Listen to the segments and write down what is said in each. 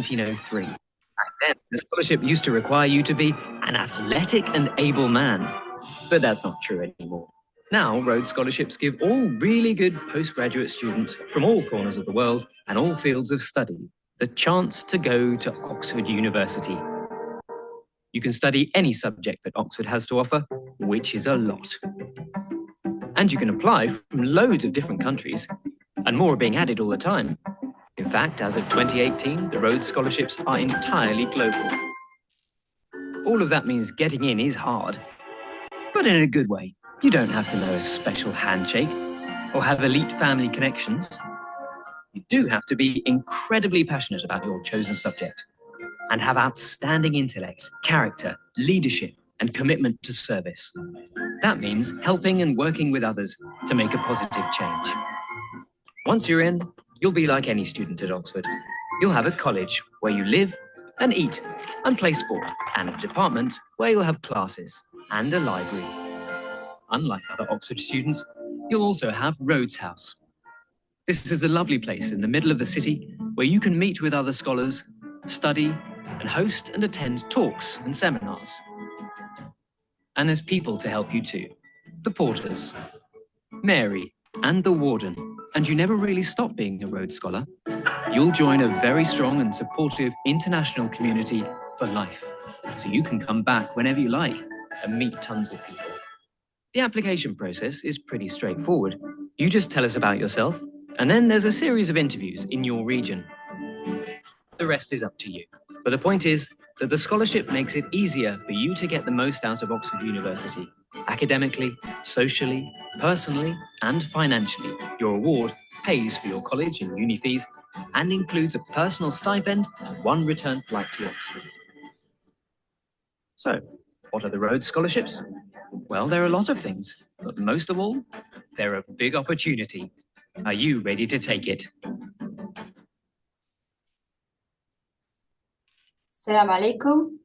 1903. Back then, the scholarship used to require you to be an athletic and able man. But that's not true anymore. Now, Rhodes scholarships give all really good postgraduate students from all corners of the world and all fields of study the chance to go to Oxford University. You can study any subject that Oxford has to offer, which is a lot. And you can apply from loads of different countries, and more are being added all the time. In fact, as of 2018, the Rhodes scholarships are entirely global. All of that means getting in is hard, but in a good way. You don't have to know a special handshake or have elite family connections. You do have to be incredibly passionate about your chosen subject and have outstanding intellect, character, leadership, and commitment to service. That means helping and working with others to make a positive change. Once you're in, you'll be like any student at Oxford. You'll have a college where you live and eat and play sport, and a department where you'll have classes and a library. Unlike other Oxford students, you'll also have Rhodes House. This is a lovely place in the middle of the city where you can meet with other scholars, study, and host and attend talks and seminars. And there's people to help you too. The porters, Mary, and the warden. And you never really stop being a Rhodes Scholar. You'll join a very strong and supportive international community for life. So you can come back whenever you like and meet tons of people. The application process is pretty straightforward. You just tell us about yourself, and then there's a series of interviews in your region. The rest is up to you. But the point is that the scholarship makes it easier for you to get the most out of Oxford University. Academically, socially, personally, and financially. Your award pays for your college and uni fees and includes a personal stipend and one return flight to Oxford. So, what are the Rhodes scholarships? Well, they're a lot of things, but most of all, they're a big opportunity. Are you ready to take it? Assalamu alaikum.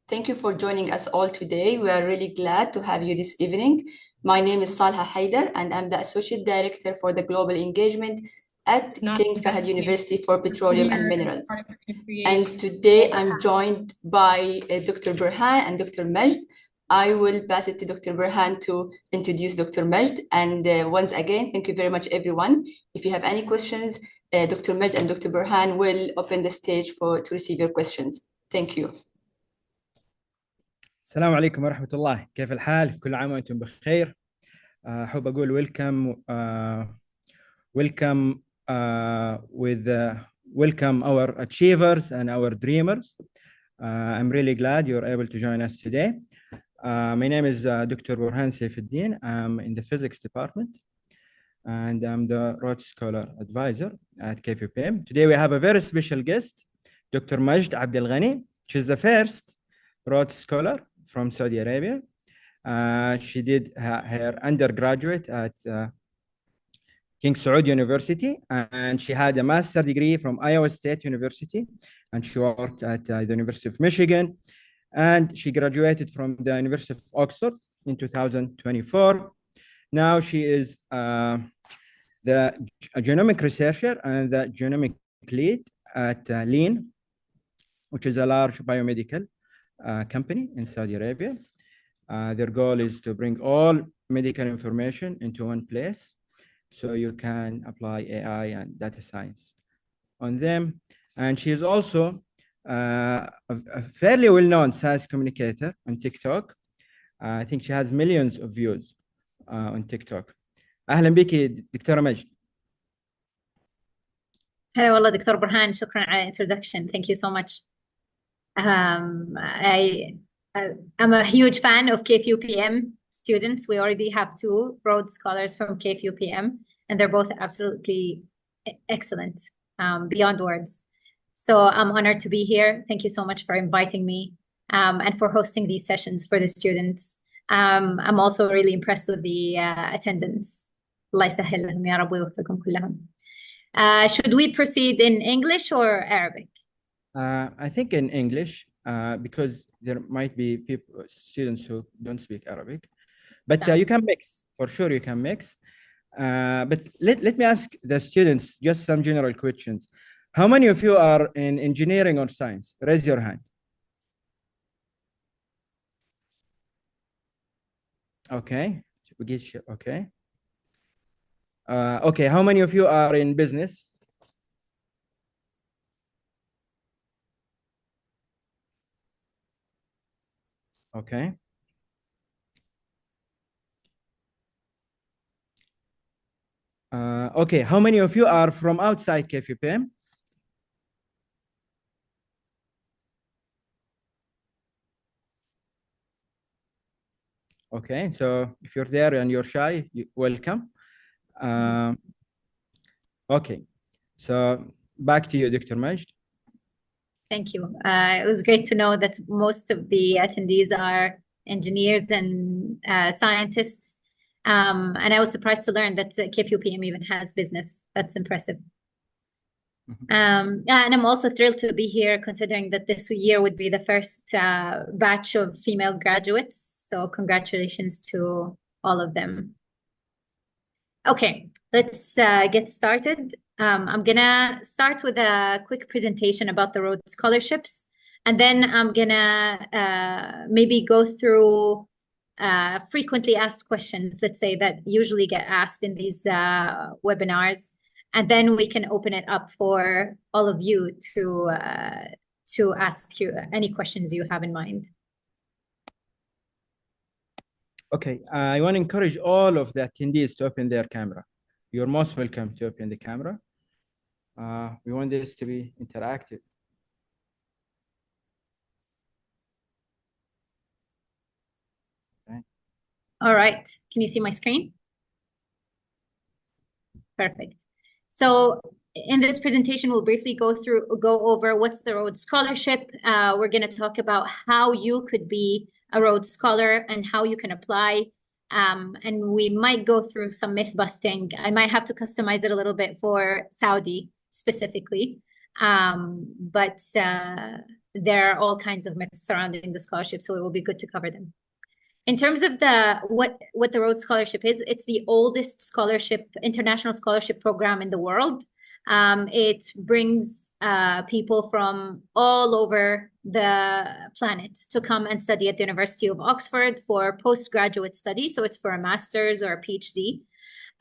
Thank you for joining us all today. We are really glad to have you this evening. My name is Salha Haider, and I'm the Associate Director for the Global Engagement at King Fahd University for Petroleum and Minerals. And today I'm joined by Dr. Burhan and Dr. Majd. I will pass it to Dr. Burhan to introduce Dr. Majd. And once again, thank you very much, everyone. If you have any questions, Dr. Majd and Dr. Burhan will open the stage to receive your questions. Thank you. السلام عليكم ورحمة الله. كيف الحال؟ كل عام وأنتم بخير. أحب أقول welcome our achievers and our dreamers. I'm really glad you're able to join us today. My name is Dr. Burhan Saifuddin. I'm in the physics department and I'm the Rhodes Scholar Advisor at KFUPM. Today we have a very special guest, Dr. Majd Abdel Ghani. She's the first Rhodes Scholar from Saudi Arabia. She did her undergraduate at King Saud University, and she had a master's degree from Iowa State University, and she worked at the University of Michigan, and she graduated from the University of Oxford in 2024. Now she is a genomic researcher and the genomic lead at Lean, which is a large biomedical company in Saudi Arabia. Their goal is to bring all medical information into one place so you can apply AI and data science on them. And she is also a fairly well-known science communicator on TikTok. I think she has millions of views on TikTok. أهلا بك دكتورة مجد. هلا والله دكتور برهان, شكرا على introduction. Thank you so much. I'm a huge fan of KFUPM students. We already have 2 Rhodes Scholars from KFUPM, and they're both absolutely excellent, beyond words. So I'm honored to be here. Thank you so much for inviting me and for hosting these sessions for the students. I'm also really impressed with the attendance. الله يسهل لهم يا رب ويوفقهم كلهم. Should we proceed in English or Arabic? I think in English, because there might be students who don't speak Arabic, but you can mix, for sure you can mix. But let me ask the students just some general questions. How many of you are in engineering or science? Raise your hand. Okay. Okay. Okay. How many of you are in business? Okay. Okay. How many of you are from outside KFUPM? Okay. So if you're there and you're shy, welcome. Okay. So back to you, Dr. Majd. Thank you. It was great to know that most of the attendees are engineers and scientists. And I was surprised to learn that KFUPM even has business. That's impressive. And I'm also thrilled to be here, considering that this year would be the first batch of female graduates. So congratulations to all of them. Okay, let's get started. I'm gonna start with a quick presentation about the Rhodes scholarships, and then I'm gonna maybe go through frequently asked questions, let's say, that usually get asked in these webinars, and then we can open it up for all of you to ask you any questions you have in mind. Okay, I want to encourage all of the attendees to open their camera. You're most welcome to open the camera. We want this to be interactive. Okay. All right, can you see my screen? Perfect. So in this presentation, we'll briefly go over what's the Rhodes Scholarship. We're going to talk about how you could be a Rhodes Scholar and how you can apply. And we might go through some myth busting. I might have to customize it a little bit for Saudi specifically. But there are all kinds of myths surrounding the scholarship, so it will be good to cover them. In terms of what the Rhodes Scholarship is, it's the oldest scholarship, international scholarship program in the world. It brings people from all over the planet to come and study at the University of Oxford for postgraduate study. So it's for a master's or a PhD.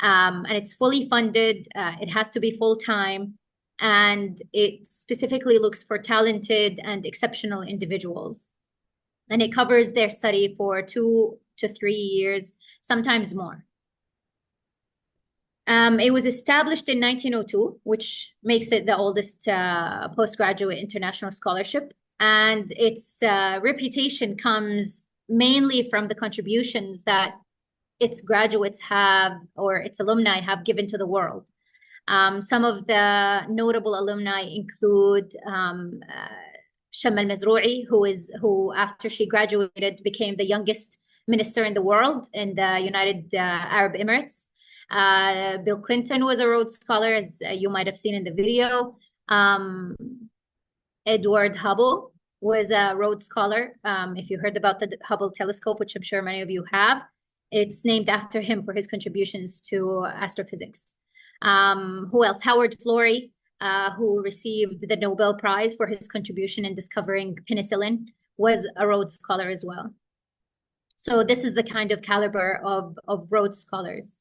And it's fully funded. It has to be full-time. And it specifically looks for talented and exceptional individuals. And it covers their study for 2 to 3 years, sometimes more. It was established in 1902, which makes it the oldest postgraduate international scholarship. And its reputation comes mainly from the contributions that its graduates have, or its alumni have, given to the world. Some of the notable alumni include Shama al-Mazrou'i, who after she graduated became the youngest minister in the world in the United Arab Emirates. Bill Clinton was a Rhodes Scholar, as you might have seen in the video. Edward Hubble was a Rhodes Scholar. If you heard about the Hubble telescope, which I'm sure many of you have, it's named after him for his contributions to astrophysics. Who else? Howard Florey, who received the Nobel Prize for his contribution in discovering penicillin, was a Rhodes Scholar as well. So this is the kind of caliber of Rhodes Scholars.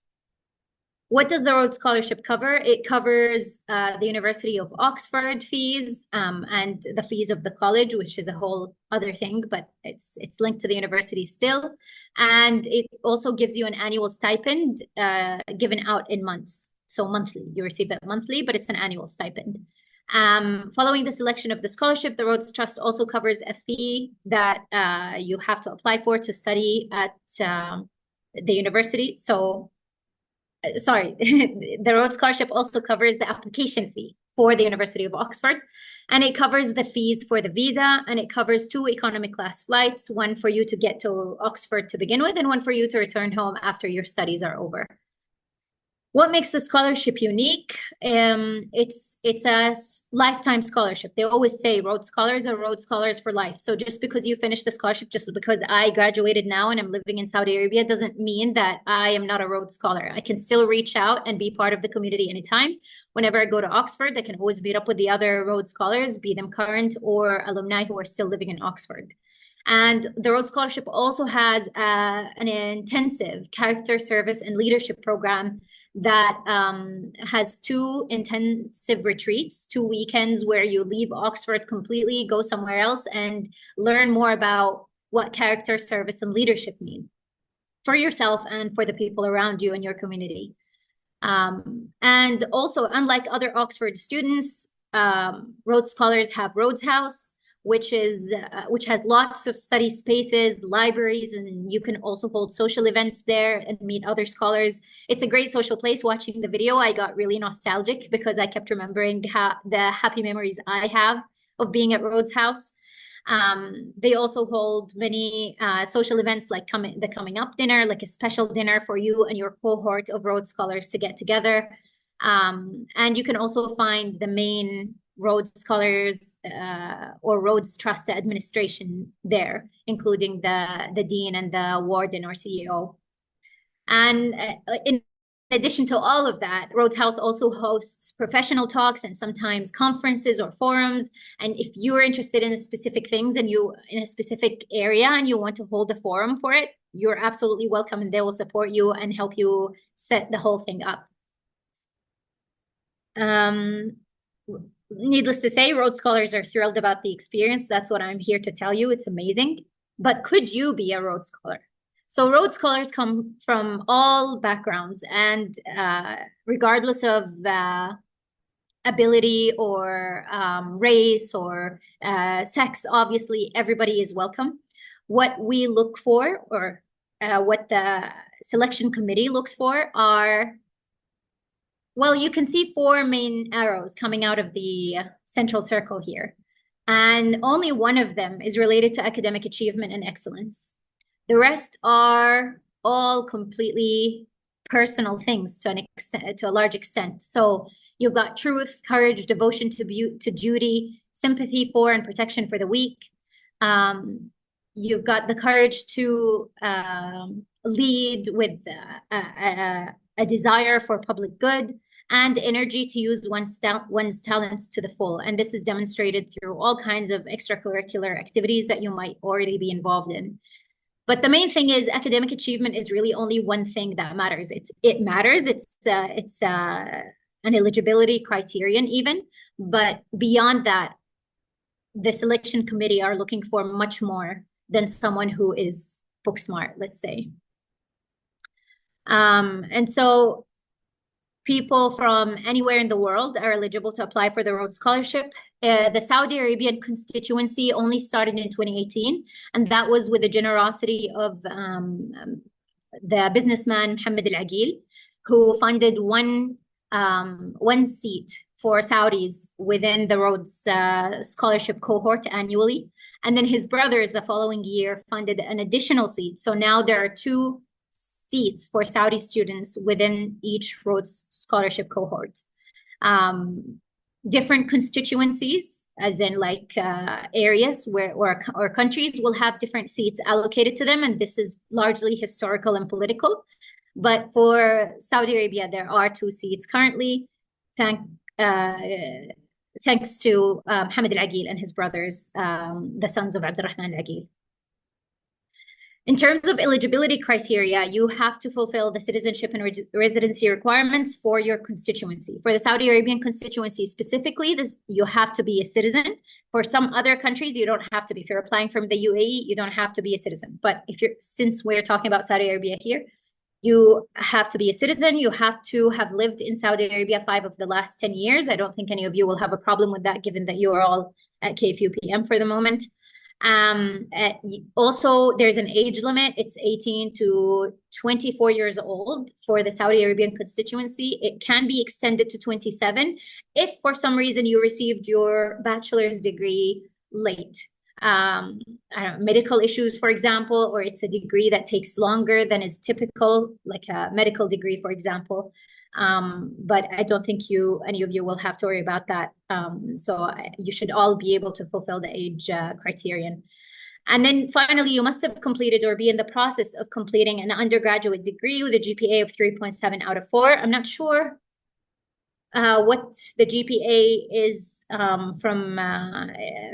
What does the Rhodes Scholarship cover? It covers the University of Oxford fees and the fees of the college, which is a whole other thing, but it's linked to the university still. And it also gives you an annual stipend given out in months. So monthly, you receive that monthly, but it's an annual stipend. Following the selection of the scholarship, the Rhodes Trust also covers a fee that you have to apply for to study at the university. So, sorry, the Rhodes Scholarship also covers the application fee for the University of Oxford, and it covers the fees for the visa, and it covers 2 economy class flights, one for you to get to Oxford to begin with, and one for you to return home after your studies are over. What makes the scholarship unique? It's a lifetime scholarship. They always say Rhodes Scholars are Rhodes Scholars for life. So just because you finish the scholarship, just because I graduated now and I'm living in Saudi Arabia, doesn't mean that I am not a Rhodes Scholar. I can still reach out and be part of the community anytime. whenever I go to Oxford, I can always meet up with the other Rhodes Scholars, be them current or alumni who are still living in Oxford. And the Rhodes Scholarship also has an intensive character service and leadership program that has 2 intensive retreats, 2 weekends where you leave Oxford completely, go somewhere else, and learn more about what character service and leadership mean for yourself and for the people around you and your community. And also, unlike other Oxford students, Rhodes Scholars have Rhodes House, which has lots of study spaces, libraries, and you can also hold social events there and meet other scholars. It's a great social place. Watching the video, I got really nostalgic because I kept remembering the happy memories I have of being at Rhodes House. They also hold many social events like the Coming Up dinner, like a special dinner for you and your cohort of Rhodes Scholars to get together. And you can also find the main Rhodes Scholars or Rhodes Trust administration there, including the dean and the warden or CEO. And in addition to all of that, Rhodes House also hosts professional talks and sometimes conferences or forums. And if you're interested in specific things and you in a specific area and you want to hold a forum for it, you're absolutely welcome, and they will support you and help you set the whole thing up. Needless to say, Rhodes Scholars are thrilled about the experience. That's what I'm here to tell you. It's amazing. But could you be a Rhodes Scholar? So Rhodes Scholars come from all backgrounds, and regardless of ability or race or sex, obviously everybody is welcome. What we look for, or what the selection committee looks for, are, well, you can see 4 main arrows coming out of the central circle here. And only one of them is related to academic achievement and excellence. The rest are all completely personal things to a large extent. So you've got truth, courage, devotion to duty, sympathy for and protection for the weak. You've got the courage to lead with a desire for public good, and energy to use one's talents to the full. And this is demonstrated through all kinds of extracurricular activities that you might already be involved in. But the main thing is academic achievement is really only one thing that matters. It matters. It's an eligibility criterion even. But beyond that, the selection committee are looking for much more than someone who is book smart, let's say. And so people from anywhere in the world are eligible to apply for the Rhodes Scholarship. The Saudi Arabian constituency only started in 2018, and that was with the generosity of the businessman Mohammed Al-Aqil, who funded one seat for Saudis within the Rhodes Scholarship cohort annually. And then his brothers the following year funded an additional seat. So now there are 2 seats for Saudi students within each Rhodes Scholarship cohort. Different constituencies, as in like areas or countries, will have different seats allocated to them, and this is largely historical and political. But for Saudi Arabia, there are 2 seats currently, thanks to Mohammed Al-Aqil and his brothers, the sons of Abdurrahman Al-Aqil. In terms of eligibility criteria, you have to fulfill the citizenship and residency requirements for your constituency. For the Saudi Arabian constituency specifically, you have to be a citizen. For some other countries, you don't have to be. If you're applying from the UAE, you don't have to be a citizen. But since we're talking about Saudi Arabia here, you have to be a citizen. You have to have lived in Saudi Arabia 5 of the last 10 years. I don't think any of you will have a problem with that, given that you are all at KFUPM for the moment. Also, there's an age limit. It's 18 to 24 years old for the Saudi Arabian constituency. It can be extended to 27 if for some reason you received your bachelor's degree late. I don't know, medical issues, for example, or it's a degree that takes longer than is typical, like a medical degree, for example. But I don't think any of you will have to worry about that. So you should all be able to fulfill the age criterion. And then finally, you must have completed or be in the process of completing an undergraduate degree with a GPA of 3.7 out of 4. I'm not sure what the GPA is from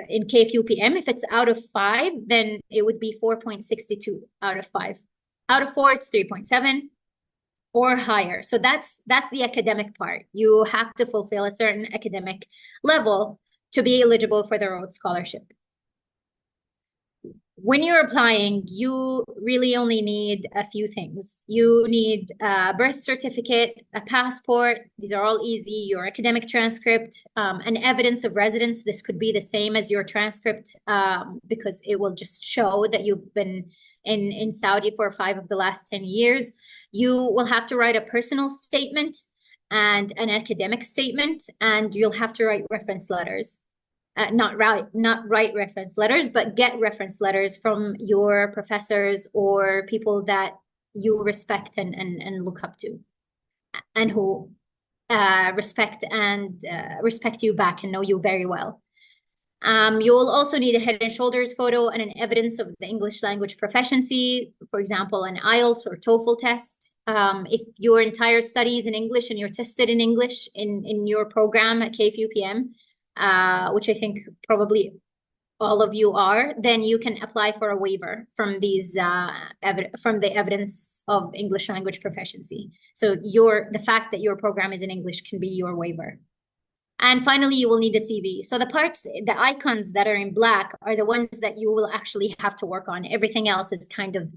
in KFUPM. If it's out of 5, then it would be 4.62 out of 5. Out of 4, it's 3.7 or higher. So that's the academic part. You have to fulfill a certain academic level to be eligible for the Rhodes Scholarship. When you're applying, you really only need a few things. You need a birth certificate, a passport. These are all easy. Your academic transcript, an evidence of residence. This could be the same as your transcript because it will just show that you've been in Saudi for 5 of the last 10 years. You will have to write a personal statement and an academic statement, and you'll have to write reference letters. Not write reference letters, but get reference letters from your professors or people that you respect and look up to, and who respect you back and know you very well. You'll also need a head and shoulders photo and an evidence of the English language proficiency, for example, an IELTS or TOEFL test. If your entire study is in English and you're tested in English in your program at KFUPM, which I think probably all of you are, then you can apply for a waiver from these from the evidence of English language proficiency. So the fact that your program is in English can be your waiver. And finally, you will need a CV. So the icons that are in black are the ones that you will actually have to work on. Everything else is kind of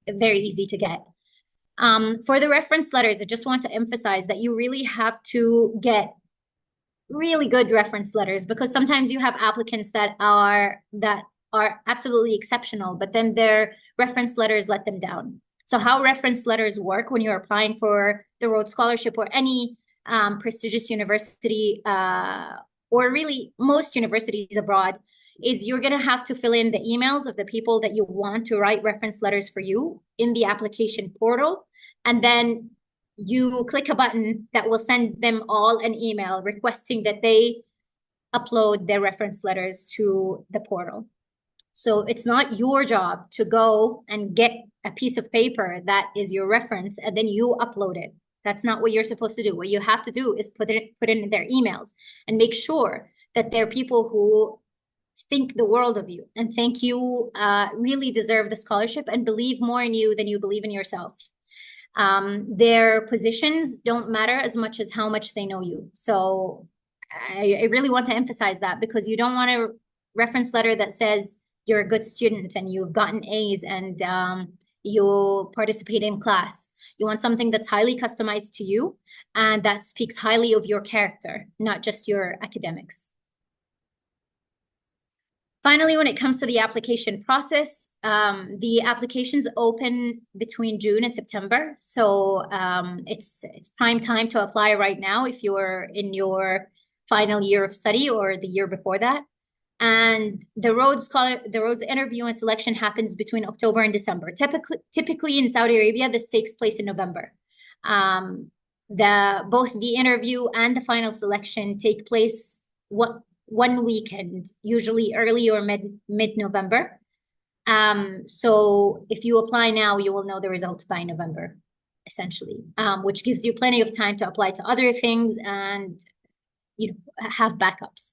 very easy to get. For the reference letters, I just want to emphasize that you really have to get really good reference letters, because sometimes you have applicants that are absolutely exceptional, but then their reference letters let them down. So how reference letters work when you're applying for the Rhodes Scholarship or any prestigious university, or really most universities abroad, is you're going to have to fill in the emails of the people that you want to write reference letters for you in the application portal, and then you click a button that will send them all an email requesting that they upload their reference letters to the portal. So it's not your job to go and get a piece of paper that is your reference and then you upload it. That's not what you're supposed to do. What you have to do is put it in their emails and make sure that they're people who think the world of you and think you really deserve the scholarship and believe more in you than you believe in yourself. Their positions don't matter as much as how much they know you. So I really want to emphasize that, because you don't want a reference letter that says you're a good student and you've gotten A's and you participate in class. You want something that's highly customized to you and that speaks highly of your character, not just your academics. Finally, when it comes to the application process, the applications open between June and September. So it's prime time to apply right now if you're in your final year of study or the year before that. And the Rhodes interview and selection happens between October and December. Typically in Saudi Arabia, this takes place in November. Both the interview and the final selection take place one weekend, usually early or mid-November. So if you apply now, you will know the result by November, essentially, which gives you plenty of time to apply to other things and have backups.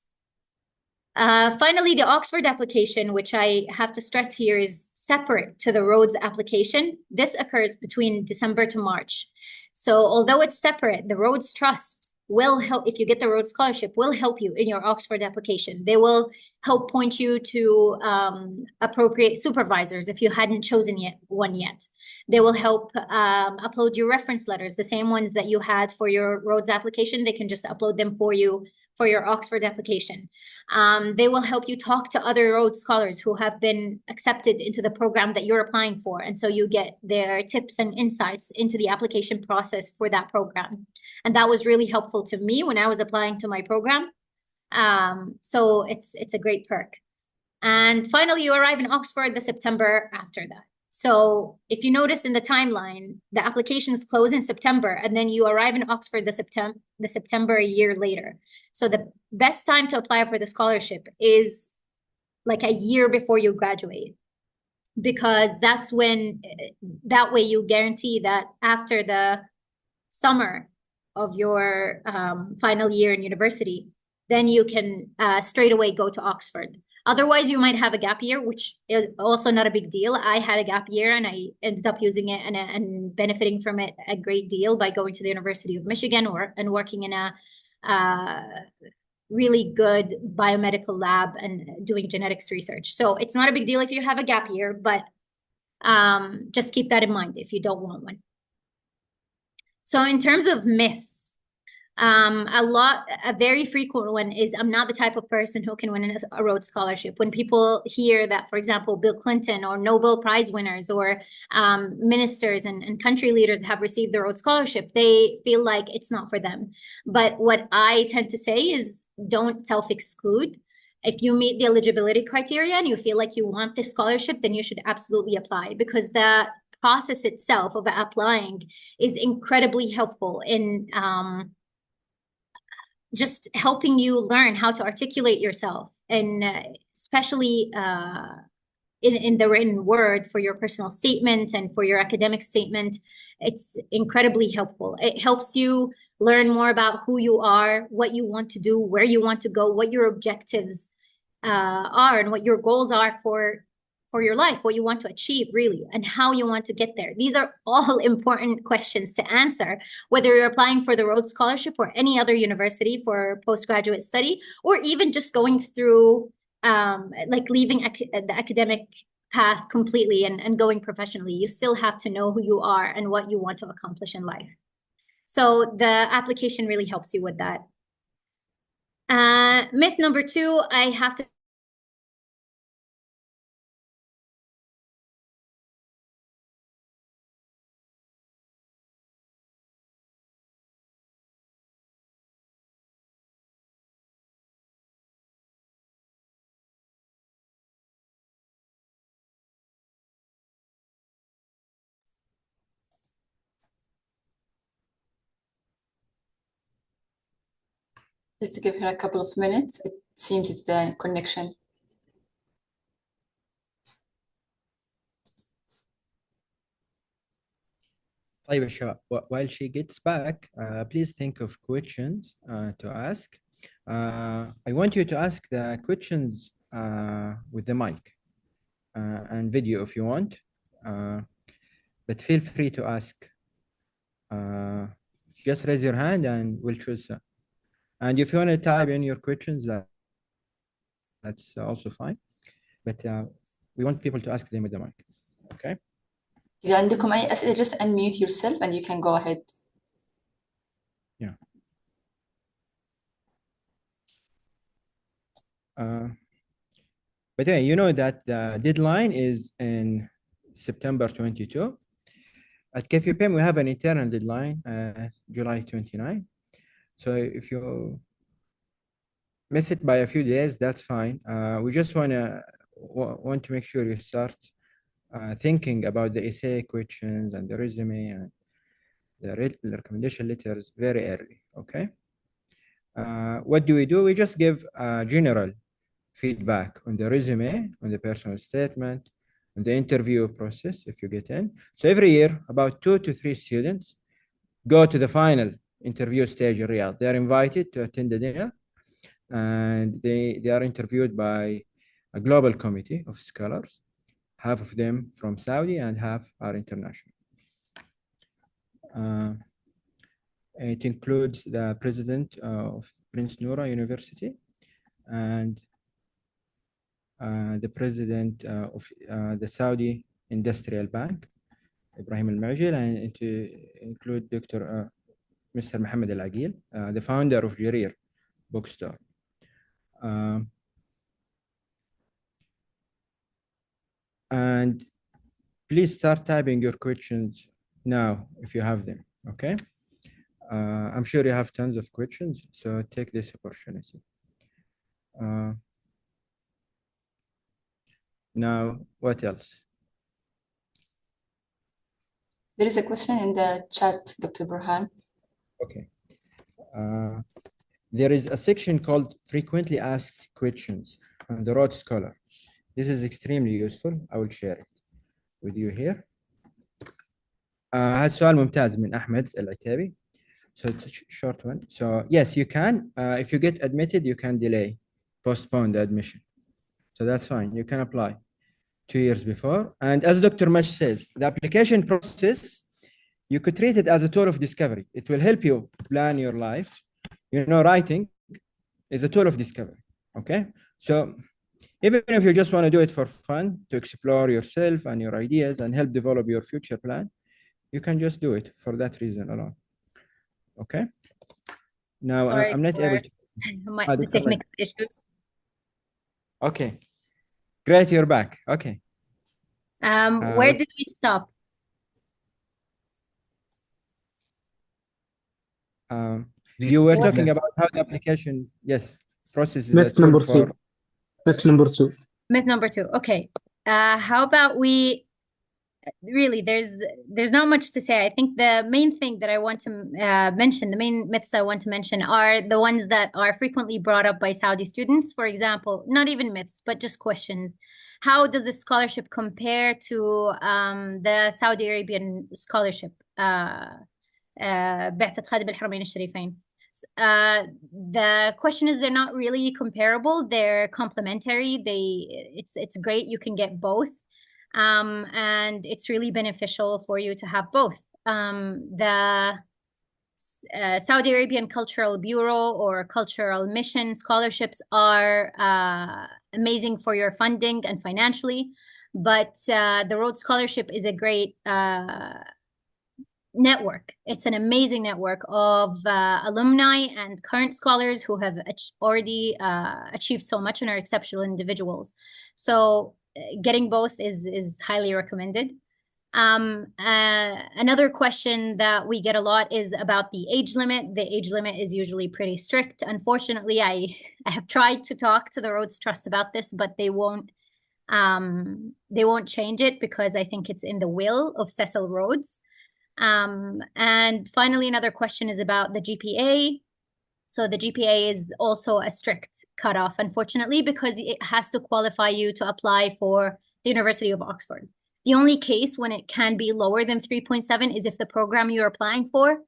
Finally, the Oxford application, which I have to stress here is separate to the Rhodes application. This occurs between December to March. So although it's separate, the Rhodes Trust will help, if you get the Rhodes Scholarship, will help you in your Oxford application. They will help point you to appropriate supervisors if you hadn't chosen one yet. They will help upload your reference letters, the same ones that you had for your Rhodes application. They can just upload them for you for your Oxford application. They will help you talk to other Rhodes scholars who have been accepted into the program that you're applying for. And so you get their tips and insights into the application process for that program. And that was really helpful to me when I was applying to my program. So it's a great perk. And finally, you arrive in Oxford the September after that. So if you notice in the timeline, the applications close in September, and then you arrive in Oxford the September a year later. So the best time to apply for the scholarship is like a year before you graduate, because that's when, that way you guarantee that after the summer of your final year in university, then you can straight away go to Oxford. Otherwise, you might have a gap year, which is also not a big deal. I had a gap year and I ended up using it and benefiting from it a great deal by going to the University of Michigan and working in a really good biomedical lab and doing genetics research. So it's not a big deal if you have a gap year, but just keep that in mind if you don't want one. So in terms of myths, a very frequent one is I'm not the type of person who can win a Rhodes Scholarship. When people hear that, for example, Bill Clinton or Nobel Prize winners or ministers and country leaders have received the Rhodes Scholarship, they feel like it's not for them. But what I tend to say is don't self-exclude. If you meet the eligibility criteria and you feel like you want this scholarship, then you should absolutely apply, because the process itself of applying is incredibly helpful in just helping you learn how to articulate yourself, and especially in the written word for your personal statement and for your academic statement. It's incredibly helpful. It helps you learn more about who you are, what you want to do, where you want to go, what your objectives are, and what your goals are for your life, what you want to achieve really, and how you want to get there. These are all important questions to answer, whether you're applying for the Rhodes Scholarship or any other university for postgraduate study, or even just going through like leaving the academic path completely and going professionally. You still have to know who you are and what you want to accomplish in life. So the application really helps you with that. Myth number 2, I have to Let's give her a couple of minutes. It seems it's the connection. طيب يا شباب, while she gets back, please think of questions to ask. I want you to ask the questions with the mic and video if you want, but feel free to ask. Just raise your hand and we'll choose. And if you want to type in your questions, that's also fine. But we want people to ask them with the mic. Okay. إذا عندكم أي أسئلة, just unmute yourself and you can go ahead. Yeah. But anyway, you know that the deadline is in September 22. At KFUPM, we have an internal deadline, July 29. So if you miss it by a few days, that's fine. We just want to make sure you start thinking about the essay questions and the resume and the recommendation letters very early, okay? What do? We just give general feedback on the resume, on the personal statement, on the interview process if you get in. So every year, about 2 to 3 students go to the final interview stage in Riyadh. They are invited to attend the dinner, and they are interviewed by a global committee of scholars, half of them from Saudi and half are international. It includes the president of Prince Noura University and the president of the Saudi Industrial Bank, Ibrahim Al-Ma'jil, and it include Dr. Mr. Mohammed Al-Aqil, the founder of Jarir bookstore. And please start typing your questions now if you have them, okay? I'm sure you have tons of questions, so take this opportunity. Now, what else? There is a question in the chat, Dr. Burhan. Okay. There is a section called Frequently Asked Questions on the Rhodes Scholar. This is extremely useful. I will share it with you here. هذا سؤال ممتاز من أحمد العتابي. So it's a short one. So yes, you can. If you get admitted, you can postpone the admission. So that's fine. You can apply 2 years before. And as Dr. Mesh says, the application process, you could treat it as a tool of discovery. It will help you plan your life. Writing is a tool of discovery. Okay. So even if you just want to do it for fun, to explore yourself and your ideas and help develop your future plan, you can just do it for that reason alone. Okay. Now Sorry I'm not able to. the technical issues. Okay. Great, you're back. Okay. Where did we stop? You were talking about how the application, yes, process is a Myth tool number for. two. Myth number two. Myth number two. Okay. How about really, there's not much to say. I think the main thing that I want to mention, the main myths I want to mention are the ones that are frequently brought up by Saudi students. For example, not even myths, but just questions. How does this scholarship compare to the Saudi Arabian scholarship? بعثة خادم الحرمين الشريفين. The question is, they're not really comparable. They're complementary. It's great. You can get both. And it's really beneficial for you to have both. The Saudi Arabian Cultural Bureau or Cultural Mission scholarships are amazing for your funding and financially, but the Rhodes Scholarship is a great network. It's an amazing network of alumni and current scholars who have already achieved so much and are exceptional individuals. So getting both is highly recommended. Another question that we get a lot is about the age limit. The age limit is usually pretty strict. Unfortunately, I have tried to talk to the Rhodes Trust about this, but they won't change it because I think it's in the will of Cecil Rhodes. And finally, another question is about the GPA. So the GPA is also a strict cutoff, unfortunately, because it has to qualify you to apply for the University of Oxford. The only case when it can be lower than 3.7 is if the program you're applying for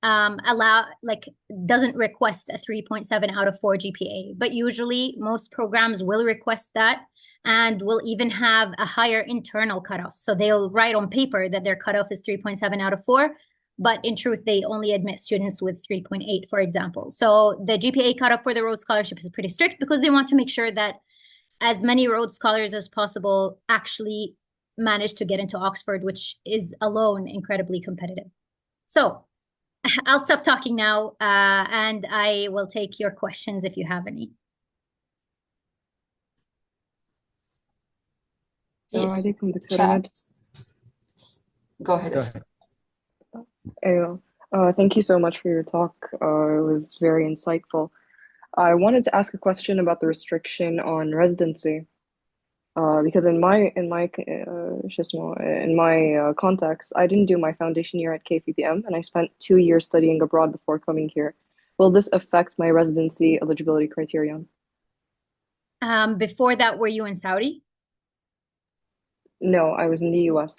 doesn't request a 3.7 out of 4 GPA. But usually most programs will request that and will even have a higher internal cutoff. So they'll write on paper that their cutoff is 3.7 out of 4. But in truth, they only admit students with 3.8, for example. So the GPA cutoff for the Rhodes Scholarship is pretty strict because they want to make sure that as many Rhodes scholars as possible actually manage to get into Oxford, which is alone incredibly competitive. So I'll stop talking now, and I will take your questions if you have any. Chat. Go ahead. Thank you so much for your talk. It was very insightful. I wanted to ask a question about the restriction on residency, because in my context, I didn't do my foundation year at KFUPM, and I spent 2 years studying abroad before coming here. Will this affect my residency eligibility criterion? Before that, were you in Saudi? No, I was in the US.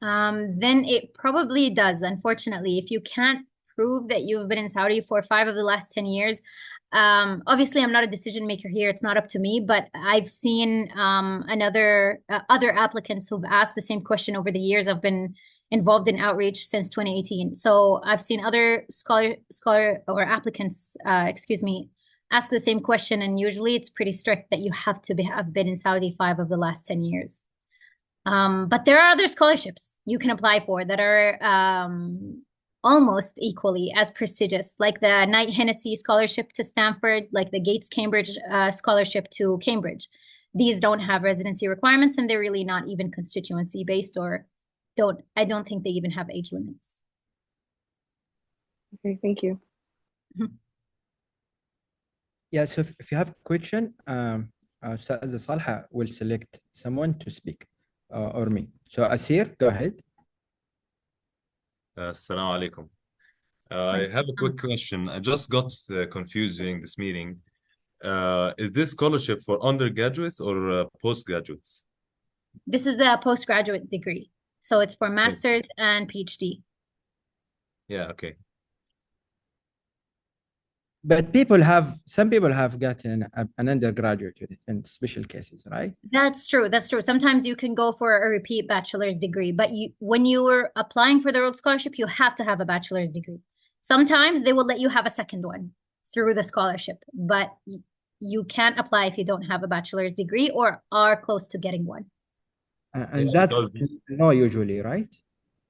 Then it probably does, unfortunately. If you can't prove that you've been in Saudi for 5 of the last 10 years, obviously I'm not a decision maker here. It's not up to me, but I've seen other applicants who've asked the same question over the years. I've been involved in outreach since 2018. So I've seen other scholar or applicants, ask the same question. And usually it's pretty strict that you have to have been in Saudi 5 of the last 10 years. But there are other scholarships you can apply for that are almost equally as prestigious, like the Knight Hennessy Scholarship to Stanford, like the Gates Cambridge Scholarship to Cambridge. These don't have residency requirements, and they're really not even constituency based, or I don't think they even have age limits. Okay, thank you. Yeah, so if you have a question, Ustaz Salha will select someone to speak. Or me. So Asir, go ahead. Assalamu alaikum. I have a quick question. I just got confused during this meeting. Is this scholarship for undergraduates or postgraduates? This is a postgraduate degree. So it's for master's and PhD. Yeah, okay. But some people have gotten an undergraduate with it in special cases, right? That's true. That's true. Sometimes you can go for a repeat bachelor's degree, but when you were applying for the Rhodes Scholarship, you have to have a bachelor's degree. Sometimes they will let you have a second one through the scholarship, but you can't apply if you don't have a bachelor's degree or are close to getting one. And Yeah, that's no usually, right?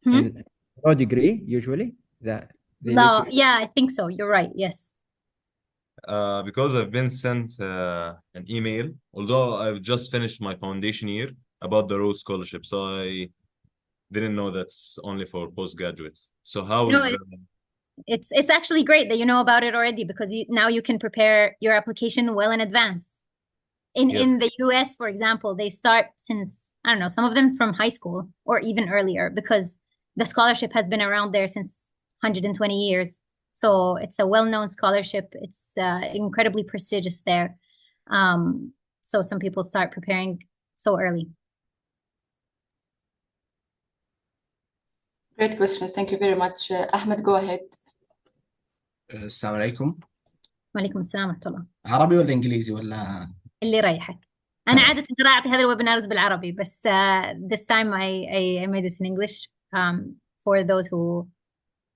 Hmm? And no degree usually that they No, let you. yeah, I think so. You're right. Yes. because I've been sent an email, although I've just finished my foundation year, about the Rhodes Scholarship, so I didn't know that's only for postgraduates. So how No, is the it's actually great that you know about it already because now you can prepare your application well in advance. In Yes. the US, for example, they start since, I don't know, some of them from high school or even earlier because the scholarship has been around there since 120 years. So it's a well-known scholarship. It's incredibly prestigious there. So some people start preparing so early. Great questions. Thank you very much. Ahmed, go ahead. السلام عليكم. وعليكم السلام ورحمة الله. عربي ولا انجليزي ولا اللي رايحك. أنا عادة ترى أعطي هذا الويبينارز بالعربي بس this time I made this in English for those who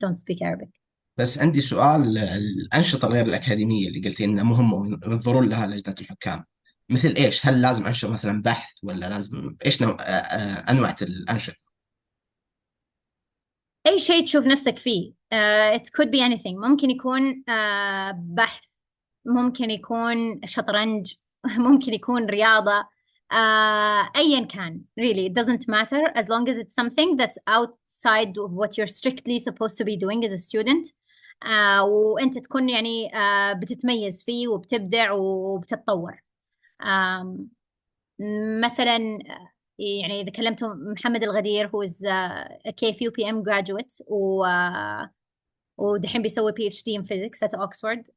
don't speak Arabic. بس عندي سؤال. الأنشطة الغير الأكاديمية اللي قلتي إنها مهمة وينظرون لها لجنة الحكام، مثل إيش؟ هل لازم أنشطة مثلا بحث ولا لازم إيش أنواع الأنشطة؟ أي شيء تشوف نفسك فيه. It could be anything. ممكن يكون بحث، ممكن يكون شطرنج، ممكن يكون رياضة، أيا كان. Really, it doesn't matter as long as it's something that's outside of what you're strictly supposed to be doing as a student. وأنت تكون يعني بتتميز فيه وبتبدع وبتتطور. مثلا يعني إذا كلمتوا محمد الغدير who is a KFUPM graduate ودحين بيسوي PhD in physics at Oxford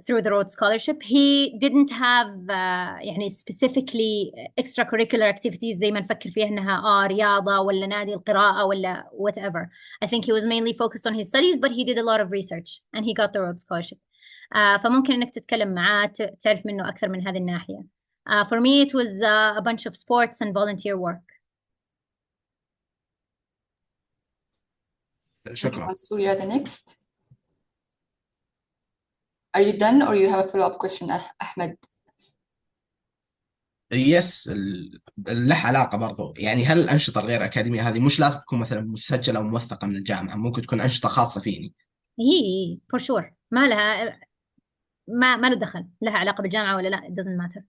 through the Rhodes Scholarship. He didn't have يعني specifically extracurricular activities زي ما نفكر فيها إنها رياضة ولا نادي القراءة ولا whatever. I think he was mainly focused on his studies, but he did a lot of research and he got the Rhodes Scholarship. فممكن إنك تتكلم معاه تعرف منه أكثر من هذه الناحية. For me, it was a bunch of sports and volunteer work. شكرا. Mansoor, you're the next. Are you done or you have a follow-up question, Ahmed? يس، له علاقة برضو. يعني هل الأنشطة الغير أكاديمية هذه مش لازم تكون مثلا مسجلة أو موثقة من الجامعة، ممكن تكون أنشطة خاصة فيني؟ هي for sure ما لها ما له دخل لها علاقة بالجامعة ولا لا. It doesn't matter.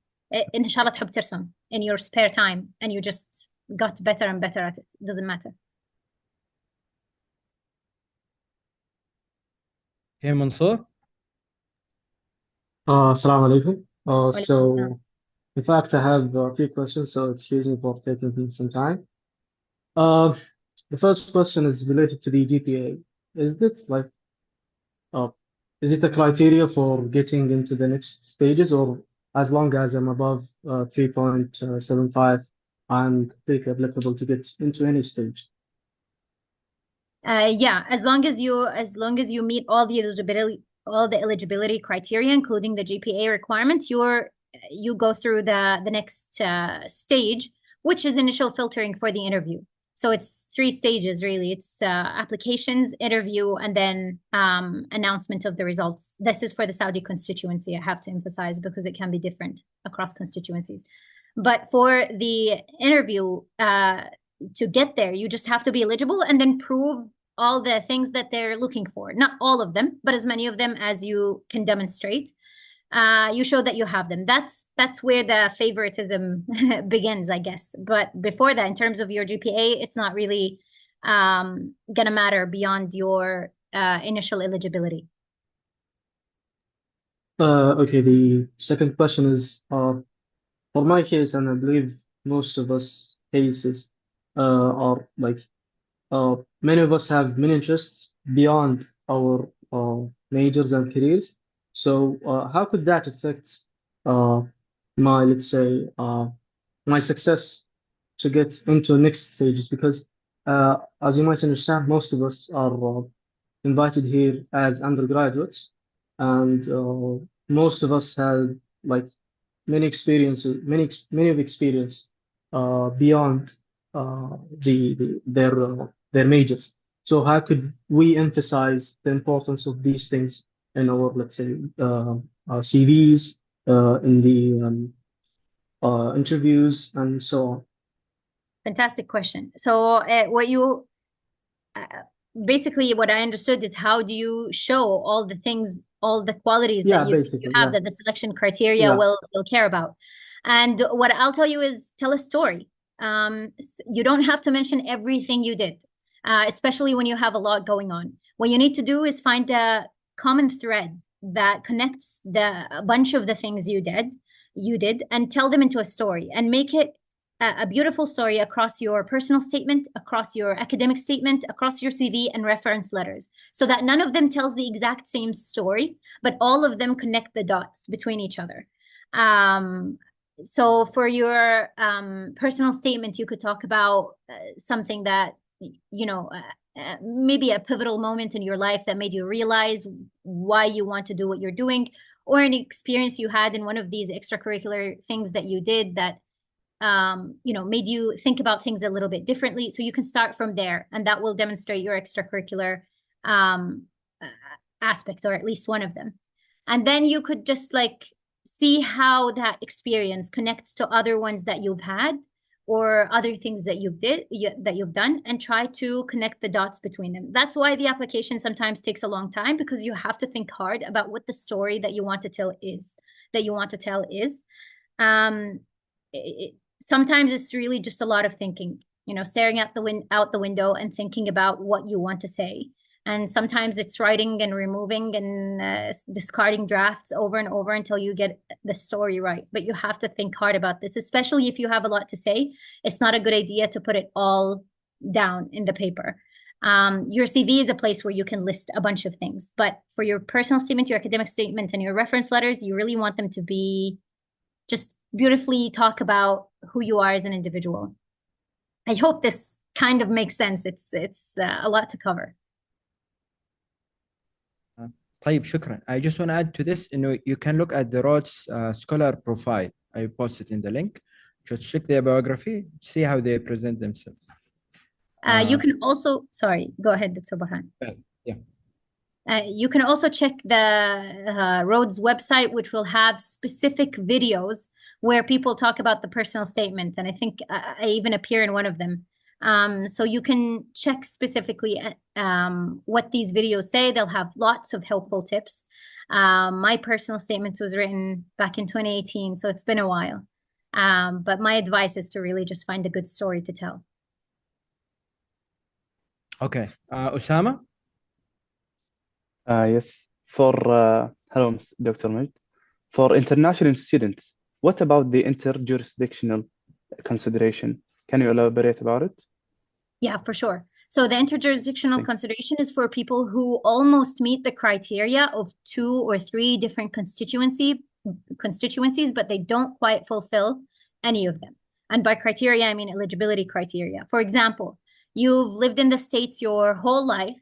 إن شاء الله تحب ترسم in your spare time and you just got better and better at it. It doesn't matter. Hey, Mansoor. Assalamu alaikum. وعليكم السلام. So, in fact, I have a few questions, so excuse me for taking some time. The first question is related to the GPA. Is it like, is it a criteria for getting into the next stages, or as long as I'm above 3.75, I'm completely applicable to get into any stage? Yeah, as long as you meet all the eligibility criteria, including the GPA requirements, you go through the next stage, which is initial filtering for the interview. So it's 3 stages really. It's applications, interview, and then announcement of the results. This is for the Saudi constituency, I have to emphasize, because it can be different across constituencies. But for the interview, to get there, you just have to be eligible and then prove all the things that they're looking for. Not all of them, but as many of them as you can demonstrate. You show that you have them. That's where the favoritism begins, I guess. But before that, in terms of your GPA, it's not really gonna matter beyond your initial eligibility. Okay, the second question is, for my case, and I believe most of us cases are like, many of us have many interests beyond our majors and careers. So how could that affect my, let's say, my success to get into next stages? Because as you might understand, most of us are invited here as undergraduates, and most of us had like many experiences, many of experience beyond their majors. So how could we emphasize the importance of these things in our, let's say, our CVs, in the interviews, and so on? Fantastic question. So basically what I understood is how do you show all the things, all the qualities Yeah, that you basically, have yeah. that the selection criteria Yeah. will care about. And what I'll tell you is tell a story. You don't have to mention everything you did, especially when you have a lot going on. What you need to do is find a common thread that connects a bunch of the things you did and tell them into a story and make it a beautiful story across your personal statement, across your academic statement, across your CV and reference letters, so that none of them tells the exact same story, but all of them connect the dots between each other. So for your personal statement, you could talk about something that, maybe a pivotal moment in your life that made you realize why you want to do what you're doing, or an experience you had in one of these extracurricular things that you did that made you think about things a little bit differently. So you can start from there, and that will demonstrate your extracurricular aspect, or at least one of them. And then you could just see how that experience connects to other ones that you've had or other things that you've done, and try to connect the dots between them. That's why the application sometimes takes a long time, because you have to think hard about what the story that you want to tell is. Sometimes it's really just a lot of thinking, staring out the window and thinking about what you want to say. And sometimes it's writing and removing and discarding drafts over and over until you get the story right. But you have to think hard about this, especially if you have a lot to say. It's not a good idea to put it all down in the paper. Your CV is a place where you can list a bunch of things. But for your personal statement, your academic statement, and your reference letters, you really want them to be just beautifully talk about who you are as an individual. I hope this kind of makes sense. It's a lot to cover. طيب شكرا. I just want to add to this, you can look at the Rhodes scholar profile. I posted in the link. Just check their biography, see how they present themselves. You can also, sorry, go ahead, Dr. Burhan. Yeah. You can also check the Rhodes website, which will have specific videos where people talk about the personal statement. And I think I even appear in one of them. So you can check specifically what these videos say. They'll have lots of helpful tips. My personal statement was written back in 2018, so it's been a while. But my advice is to really just find a good story to tell. Okay. Osama? Yes. Hello, Dr. Majd. For international students, what about the interjurisdictional consideration? Can you elaborate about it? Yeah, for sure. So the interjurisdictional consideration is for people who almost meet the criteria of 2 or 3 different constituencies, but they don't quite fulfill any of them. And by criteria, I mean eligibility criteria. For example, you've lived in the States your whole life,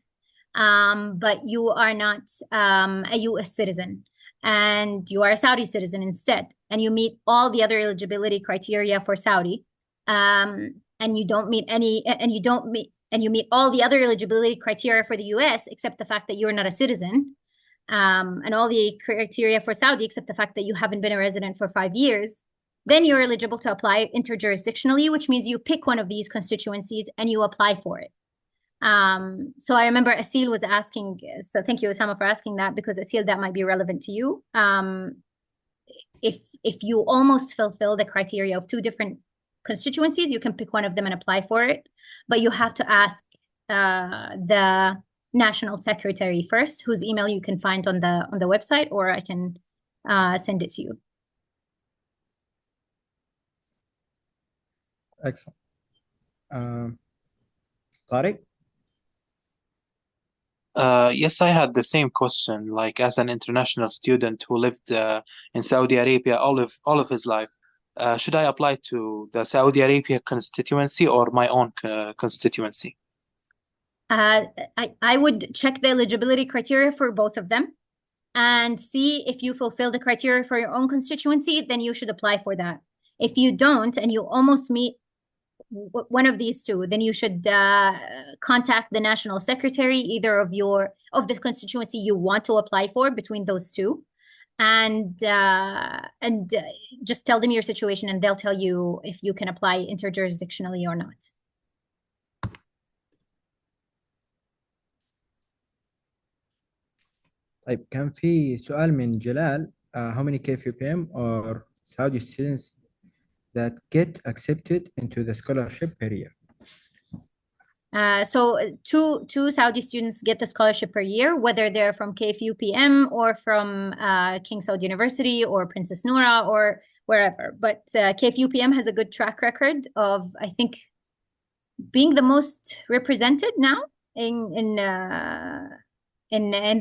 but you are not a US citizen, and you are a Saudi citizen instead, and you meet all the other eligibility criteria for Saudi, and you meet all the other eligibility criteria for the US except the fact that you're not a citizen, and all the criteria for Saudi except the fact that you haven't been a resident for 5 years, then you're eligible to apply interjurisdictionally, which means you pick one of these constituencies and you apply for it. So I remember Asil was asking, so thank you, Osama, for asking that, because Asil, that might be relevant to you. If you almost fulfill the criteria of 2 different constituencies, you can pick one of them and apply for it, but you have to ask the national secretary first, whose email you can find on the website, or I can send it to you. Excellent. Tariq? Yes, I had the same question. Like, as an international student who lived in Saudi Arabia all of his life, should I apply to the Saudi Arabia constituency or my own constituency? I would check the eligibility criteria for both of them and see if you fulfill the criteria for your own constituency, then you should apply for that. If you don't and you almost meet one of these two, then you should contact the national secretary, either of the constituency you want to apply for between those two, and just tell them your situation, and they'll tell you if you can apply interjurisdictionally or not. طيب كان في سؤال من جلال how many KFUPM or Saudi students that get accepted into the scholarship per year? So two Saudi students get the scholarship per year, whether they're from KFUPM or from King Saud University or Princess Noura or wherever. But KFUPM has a good track record of, I think, being the most represented now in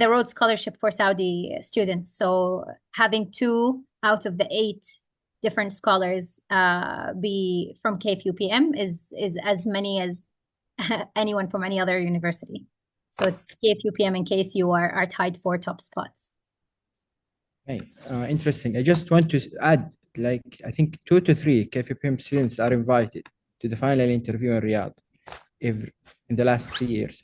the Rhodes Scholarship for Saudi students. So having 2 out of the 8 different scholars be from KFUPM is as many as anyone from any other university. So it's KFUPM and KSU are tied for top spots. Okay, interesting. I just want to add, like, I think 2 to 3 KFUPM students are invited to the final interview in Riyadh in the last 3 years.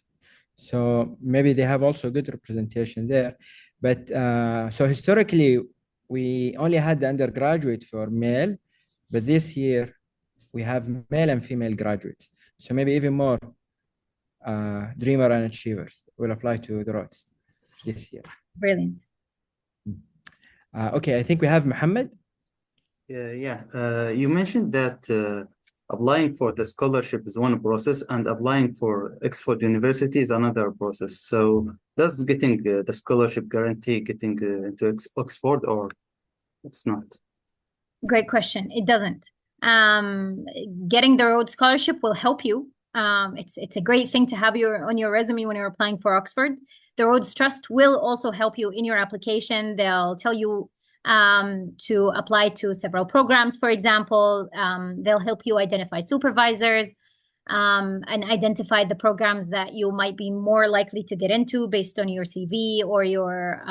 So maybe they have also good representation there. But so historically, we only had the undergraduate for male, but this year we have male and female graduates. So maybe even more dreamer and achievers will apply to the Rhodes this year. Brilliant. Okay, I think we have Muhammad. You mentioned that applying for the scholarship is one process and applying for Oxford University is another process. So does getting the scholarship guarantee getting into Oxford, or it's not? Great question. It doesn't. Getting the Rhodes Scholarship will help you. It's a great thing to have on your resume when you're applying for Oxford. The Rhodes Trust will also help you in your application. They'll tell you to apply to several programs, for example. They'll help you identify supervisors and identify the programs that you might be more likely to get into based on your CV or your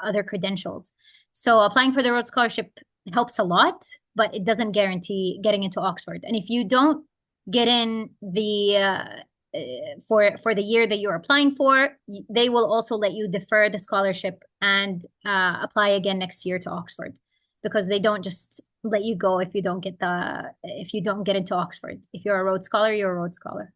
other credentials. So applying for the Rhodes Scholarship helps a lot, but it doesn't guarantee getting into Oxford. And if you don't get in for the year that you're applying for, they will also let you defer the scholarship and apply again next year to Oxford, because they don't just let you go if you don't get into Oxford. If you're a Rhodes Scholar, you're a Rhodes Scholar.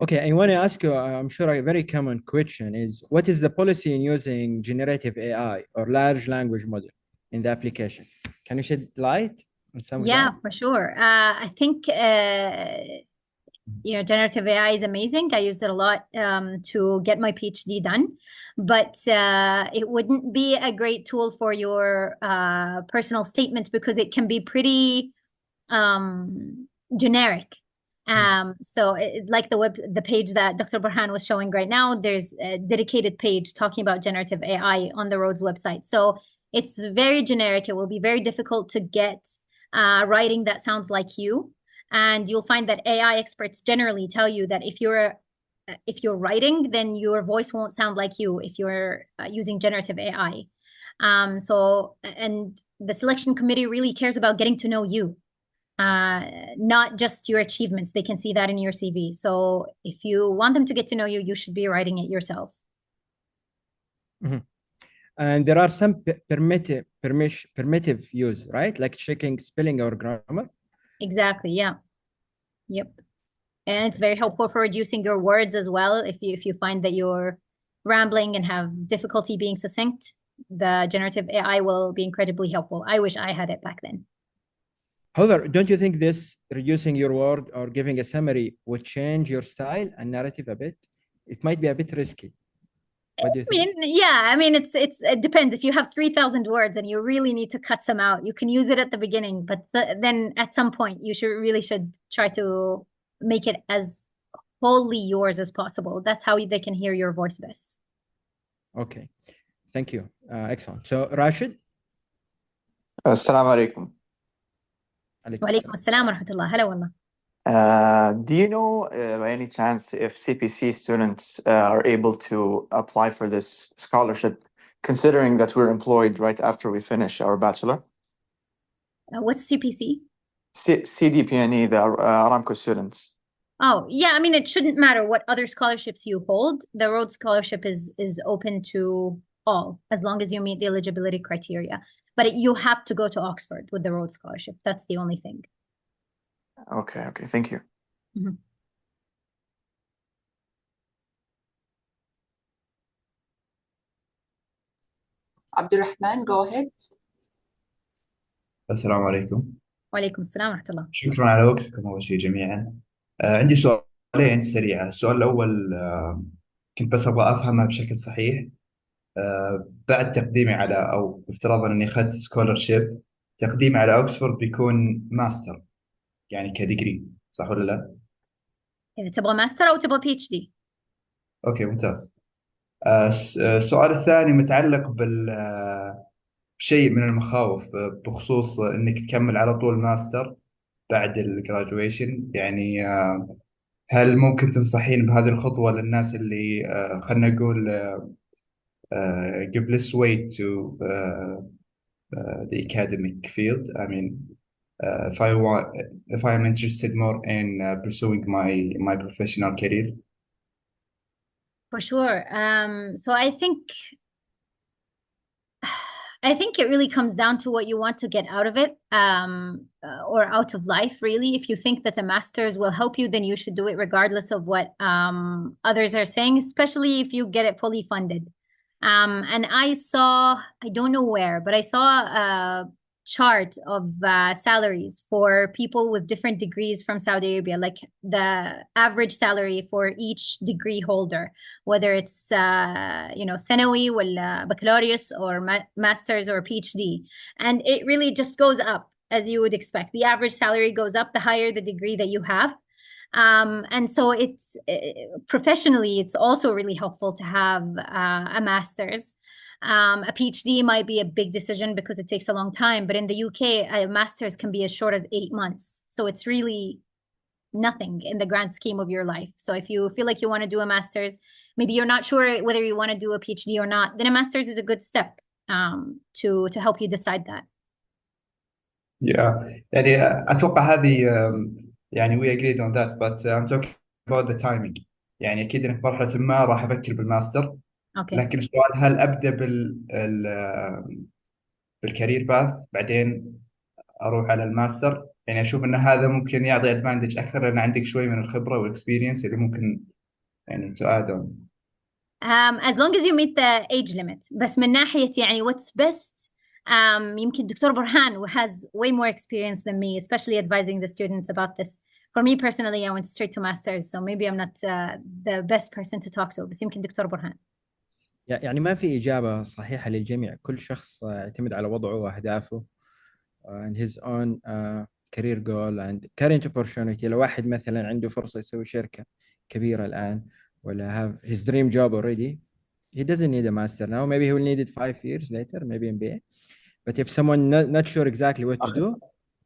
Okay, I want to ask you, I'm sure a very common question is, what is the policy in using generative AI or large language model in the application? Can you shed light on some of that? Yeah, for sure. I think generative AI is amazing. I used it a lot to get my PhD done, but it wouldn't be a great tool for your personal statement because it can be pretty generic. So like the page that Dr. Burhan was showing right now, there's a dedicated page talking about generative AI on the Rhodes website. So it's very generic. It will be very difficult to get writing that sounds like you. And you'll find that AI experts generally tell you that if you're writing, then your voice won't sound like you if you're using generative AI. And the selection committee really cares about getting to know you, not just your achievements. They can see that in your CV. So if you want them to get to know you, you should be writing it yourself. Mm-hmm. And there are some permissive use, right? Like checking spelling or grammar. Exactly. Yeah. Yep. And it's very helpful for reducing your words as well. If you find that you're rambling and have difficulty being succinct, the generative AI will be incredibly helpful. I wish I had it back then. However, don't you think this reducing your word or giving a summary would change your style and narrative a bit? It might be a bit risky. What do you think? I mean, it depends. If you have 3,000 words and you really need to cut some out, you can use it at the beginning, but then at some point you should try to make it as wholly yours as possible. That's how they can hear your voice best. Okay, thank you. Excellent. So Rashid. Assalamu alaikum. Wa alaikum assalam wa rahmatullah. Hello, wallah. Do you know, by any chance, if CPC students are able to apply for this scholarship, considering that we're employed right after we finish our bachelor? What's CPC? CDPNE, the Aramco students. Oh, yeah. I mean, it shouldn't matter what other scholarships you hold. The Rhodes Scholarship is open to all, as long as you meet the eligibility criteria. But you have to go to Oxford with the Rhodes Scholarship. That's the only thing. Okay, thank you. Mhm. Abdurrahman, go ahead. السلام عليكم. وعليكم السلام ورحمة الله. شكرا على وقتكم أول شيء جميعا. عندي سؤالين سريعة. السؤال الأول كنت بس أبغى أفهمها بشكل صحيح. بعد تقديمي على أو افتراضا أني أخذت سكولرشيب، تقديمي على أكسفورد بيكون ماستر يعني كديجري، صح ولا لا؟ إذا تبغى ماستر أو تبغى PhD. أوكي ممتاز. السؤال الثاني متعلق بشيء من المخاوف بخصوص انك تكمل على طول ماستر بعد الجراجويشن. يعني هل ممكن تنصحين بهذه الخطوة للناس اللي خلينا نقول give less weight to the academic field? I mean, if I am interested more in pursuing my professional career. For sure. So I think it really comes down to what you want to get out of it, or out of life, really. If you think that a master's will help you, then you should do it regardless of what others are saying, especially if you get it fully funded. And I don't know where, but I saw a chart of salaries for people with different degrees from Saudi Arabia, like the average salary for each degree holder, whether it's ثانوي ولا baccalaureus or masters or PhD. And it really just goes up, as you would expect. The average salary goes up the higher the degree that you have. And so it's professionally, it's also really helpful to have a master's. A PhD might be a big decision because it takes a long time, but in the UK, a master's can be as short as 8 months. So it's really nothing in the grand scheme of your life. So if you feel like you want to do a master's, maybe you're not sure whether you want to do a PhD or not, then a master's is a good step to help you decide that. Yeah, يعني أتوقع هذه يعني we agreed on that, but I'm talking about the timing. يعني أكيد إن في مرحلة ما راح أفكر بالماستر. Okay. لكن السؤال هل أبدأ بالكارير باث بعدين أروح على الماستر؟ يعني أشوف إن هذا ممكن يعطي أدفانتج أكثر لأن عندك شوي من الخبرة والإكسبيرينس اللي ممكن يعني to add on. As long as you meet the age limit. بس من ناحية يعني what's best, يمكن دكتور برهان who has way more experience than me, especially advising the students about this. For me personally, I went straight to masters, so maybe I'm not the best person to talk to. بس يمكن دكتور برهان. يعني ما في إجابة صحيحة للجميع. كل شخص يعتمد على وضعه وأهدافه and his own career goal and current opportunity. لو واحد مثلا عنده فرصة يسوي شركة كبيرة الآن ولا have his dream job already, he doesn't need a master now. Maybe he will need it 5 years later, maybe MBA. But if someone not sure exactly what to do,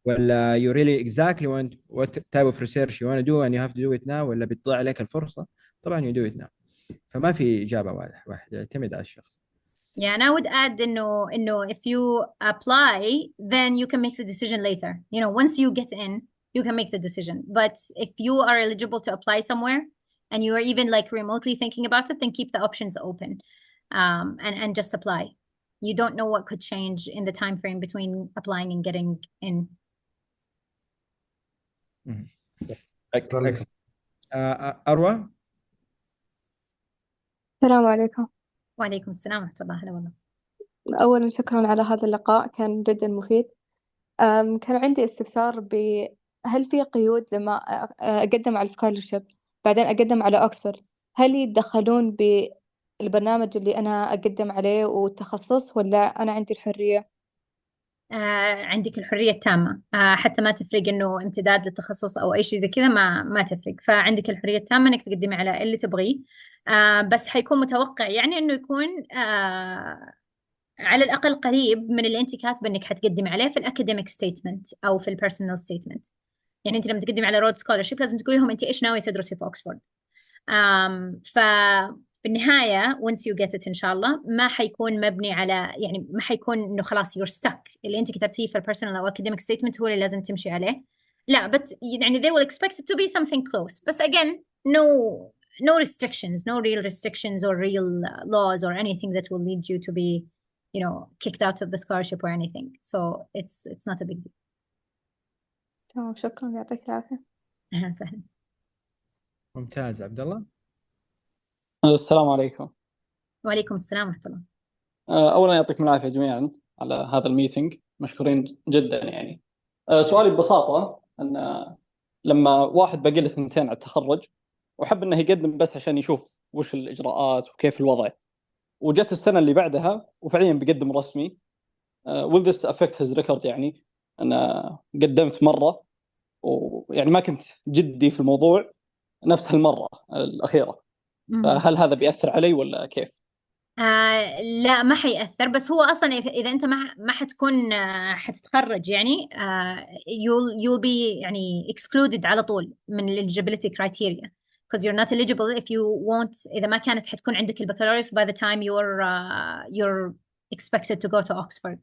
well, you really exactly want what type of research you want to do and you have to do it now, ولا بتضيع عليك الفرصة, طبعا you do it now. فما في إجابة واحدة, يعتمد على الشخص. Yeah, and I would add إنه if you apply, then you can make the decision later. Once you get in, you can make the decision. But if you are eligible to apply somewhere and you are even like remotely thinking about it, then keep the options open, and just apply. You don't know what could change in the time frame between applying and getting in. Excellent. أروى. السلام عليكم. وعليكم السلام ورحمة الله. هلا والله. أولا شكرا على هذا اللقاء، كان جدا مفيد. كان عندي استفسار هل في قيود لما أقدم على السكولرشيب بعدين أقدم على أكسفورد؟ هل يتدخلون بالبرنامج اللي أنا أقدم عليه والتخصص ولا أنا عندي الحرية؟ عندك الحرية التامة، حتى ما تفرق إنه امتداد للتخصص أو أي شيء ذي كذا، ما تفرق. فعندك الحرية التامة إنك تقدمي على اللي تبغيه. بس حيكون متوقع يعني إنه يكون على الأقل قريب من اللي أنت كاتبة إنك حتقدمي عليه في الأكاديميك ستيتمنت أو في البيرسونال ستيتمنت. يعني أنت لما تقدمي على رود سكولرشيب لازم تقولي لهم أنت إيش ناوية تدرسي في أكسفورد. ففي النهاية once you get it إن شاء الله ما حيكون مبني على يعني ما حيكون إنه خلاص you're stuck اللي أنت كتبتيه في البيرسونال أو academic statement هو اللي لازم تمشي عليه. لا but يعني they will expect it to be something close. But again no restrictions, no real restrictions or real laws or anything that will lead you to be kicked out of the scholarship or anything. So it's not a big deal. تمام شكرا يعطيك العافية. أهلا وسهلا. ممتاز. عبد الله. السلام عليكم. وعليكم السلام ورحمة الله. أولا يعطيكم العافية جميعا على هذا الميتنج، مشكورين جدا يعني. سؤالي ببساطة أن لما واحد باقي له 2 على التخرج وحب أنه يقدم بس عشان يشوف وش الإجراءات وكيف الوضع، وجت السنة اللي بعدها وفعليا بيقدم رسمي، will this affect his record؟ يعني أنا قدمت مرة ويعني ما كنت جدي في الموضوع نفس هالمرة الأخيرة، فهل هذا بيأثر علي ولا كيف؟ لا ما حيأثر، بس هو أصلا إذا أنت ما حتكون حتتخرج يعني you'll be يعني excluded على طول من eligibility criteria because you're not eligible if you won't إذا ما كانت حتكون عندك البكالوريوس by the time you're expected to go to Oxford.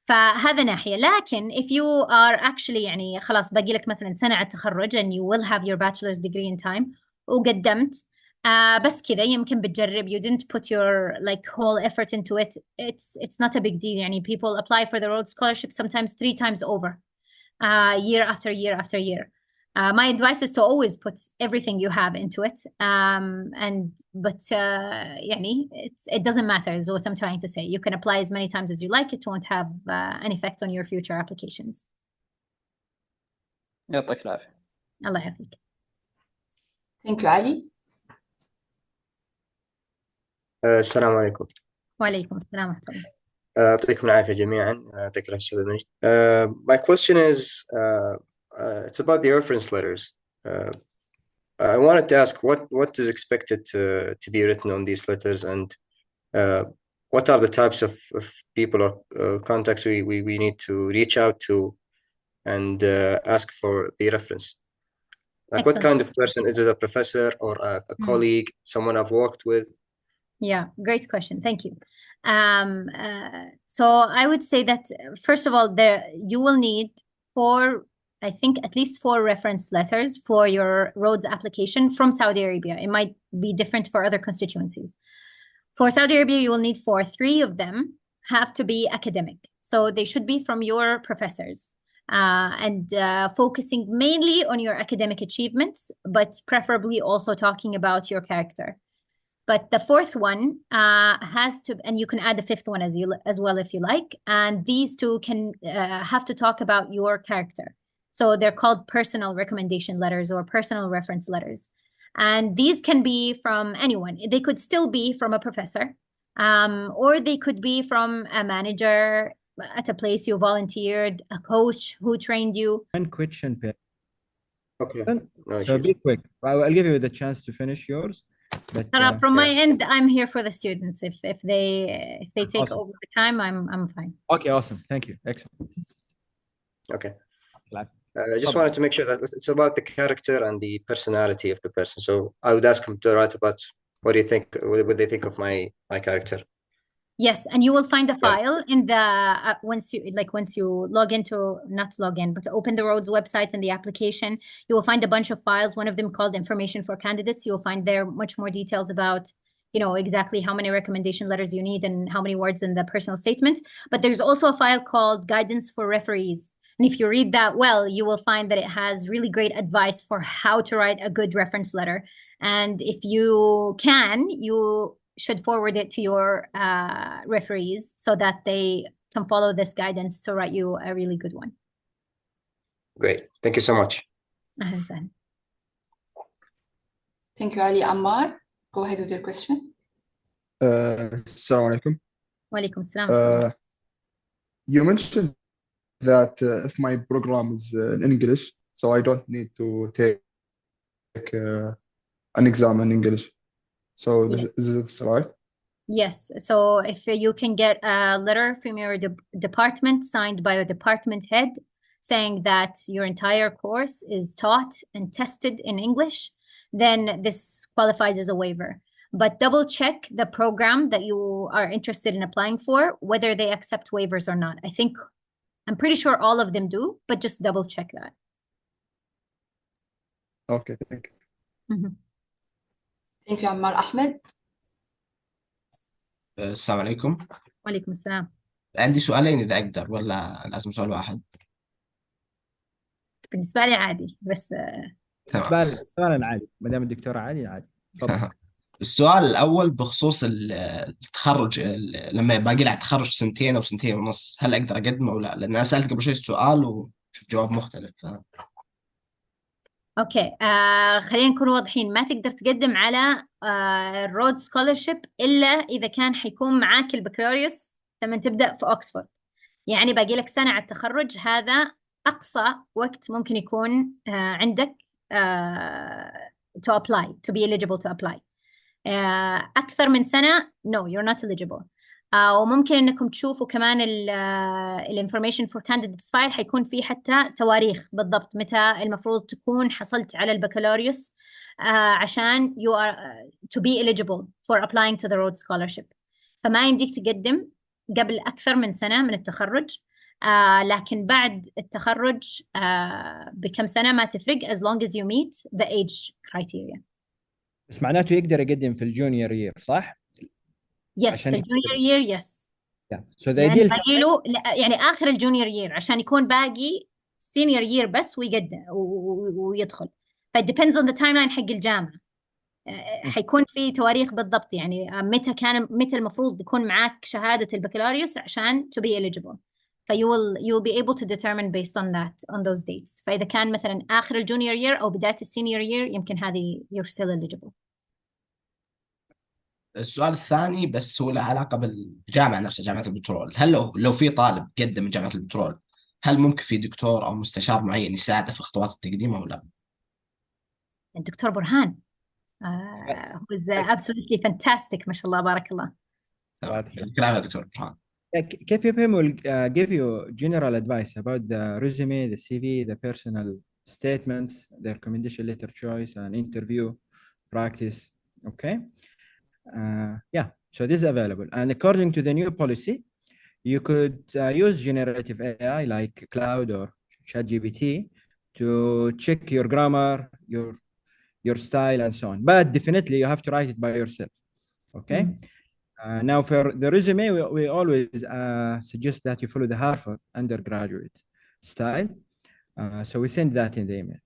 فهذا ناحية. لكن if you are actually يعني خلاص باقي لك مثلا سنة على التخرج and you will have your bachelor's degree in time وقدمت بس كذا يمكن بتجرب you didn't put your like whole effort into it, it's not a big deal. يعني people apply for the Rhodes Scholarship sometimes 3 times over year after year after year. My advice is to always put everything you have into it but يعني it doesn't matter is what I'm trying to say. You can apply as many times as you like, it won't have an effect on your future applications. يعطيك العافية. الله يعافيك. Thank you علي. السلام عليكم. وعليكم السلام ورحمة الله. يعطيكم العافية جميعا. يعطيك العافية أستاذ مجد. My question is it's about the reference letters. I wanted to ask what is expected to be written on these letters, and what are the types of people or contacts we need to reach out to and ask for the reference. Like what kind of person? Is it a professor or a colleague, someone I've worked with? Yeah, great question. Thank you. So I would say that first of all, you will need I think at least 4 reference letters for your Rhodes application from Saudi Arabia. It might be different for other constituencies. For Saudi Arabia, you will need 4. 3 of them have to be academic. So they should be from your professors and focusing mainly on your academic achievements, but preferably also talking about your character. But the 4th one has to, and you can add the 5th one as well if you like. And these 2 can have to talk about your character. So they're called personal recommendation letters or personal reference letters. And these can be from anyone. They could still be from a professor, or they could be from a manager at a place you volunteered, a coach who trained you. One question per. Okay. So be quick. I'll give you the chance to finish yours. But from my end, I'm here for the students. If they take awesome. over the time, I'm fine. Okay, awesome. Thank you. Excellent. Okay. I just wanted to make sure that it's about the character and the personality of the person. So I would ask them to write about what do you think, what they think of my character. Yes, and you will find a file in the once you log into, not log in, but open the Rhodes website and the application, you will find a bunch of files. One of them called information for candidates. You will find there much more details about exactly how many recommendation letters you need and how many words in the personal statement. But there's also a file called guidance for referees. And if you read that well, you will find that it has really great advice for how to write a good reference letter. And if you can, you should forward it to your referees so that they can follow this guidance to write you a really good one. Great. Thank you so much. Thank you, Ali. Ammar, go ahead with your question. Assalamu alaikum. Wa alaikum assalam. You mentioned that if my program is in English, so I don't need to take an exam in English. So is this right? Yes. So if you can get a letter from your department signed by the department head saying that your entire course is taught and tested in English, then this qualifies as a waiver. But double check the program that you are interested in applying for, whether they accept waivers or not. I'm pretty sure all of them do, but just double check that. Okay, thank you. Thank you, Ammar. Ahmed. السلام عليكم. وعليكم السلام. عندي سؤالين إذا أقدر ولا لازم سؤال واحد؟ بالنسبة لي عادي بس سؤال عادي ما دام الدكتورة عادي تفضل. السؤال الأول بخصوص التخرج، لما باقي لي على التخرج 2 أو 2.5 هل أقدر أقدمه ولا؟ لأن أنا سألت قبل شوي السؤال وشفت جواب مختلف. اوكي خلينا نكون واضحين. ما تقدر تقدم على الرود سكولرشيب الا اذا كان حيكون معاك البكالوريوس لما تبدا في اوكسفورد. يعني باقي لك سنه على التخرج، هذا اقصى وقت ممكن يكون عندك to apply, to be eligible to apply. اكثر من سنه no, you're not eligible. وممكن انكم تشوفوا كمان الانفورميشن فور كانديديتس فايل، حيكون فيه حتى تواريخ بالضبط متى المفروض تكون حصلت على البكالوريوس عشان you are to be eligible for applying to the Rhodes Scholarship. فما يمديك تقدم قبل أكثر من سنة من التخرج، لكن بعد التخرج بكم سنة ما تفرق as long as you meet the age criteria. بس معناته يقدر يقدم في الجونيور يير صح؟ Yes, في الجونيور يير yes. So the يعني ideal باقي له يعني آخر الجونيور يير عشان يكون باقي سينيور يير بس ويقدم ويدخل. ف it depends on the timeline حق الجامعة. حيكون في تواريخ بالضبط، يعني متى المفروض يكون معاك شهادة البكالوريوس عشان to be eligible. ف you will be able to determine based on that, on those dates. فإذا كان مثلا آخر الجونيور يير أو بداية السينيور يير يمكن هذه you're still eligible. السؤال الثاني بس هو له علاقة بالجامعة نفسها، جامعة البترول. هل لو في طالب قدم من جامعة البترول هل ممكن في دكتور أو مستشار معين يساعده في خطوات التقديم أو لا؟ الدكتور برهان who is absolutely fantastic ما شاء الله بارك الله. كلام دكتور برهان. KFUPM will give you general advice about the resume, the CV, the personal statements, the recommendation letter choice, and interview practice. Okay. Yeah, so this is available. And according to the new policy, you could use generative AI like Cloud or ChatGPT to check your grammar, your style, and so on. But definitely you have to write it by yourself. Okay. Now for the resume, we always suggest that you follow the Harvard undergraduate style. So we send that in the email.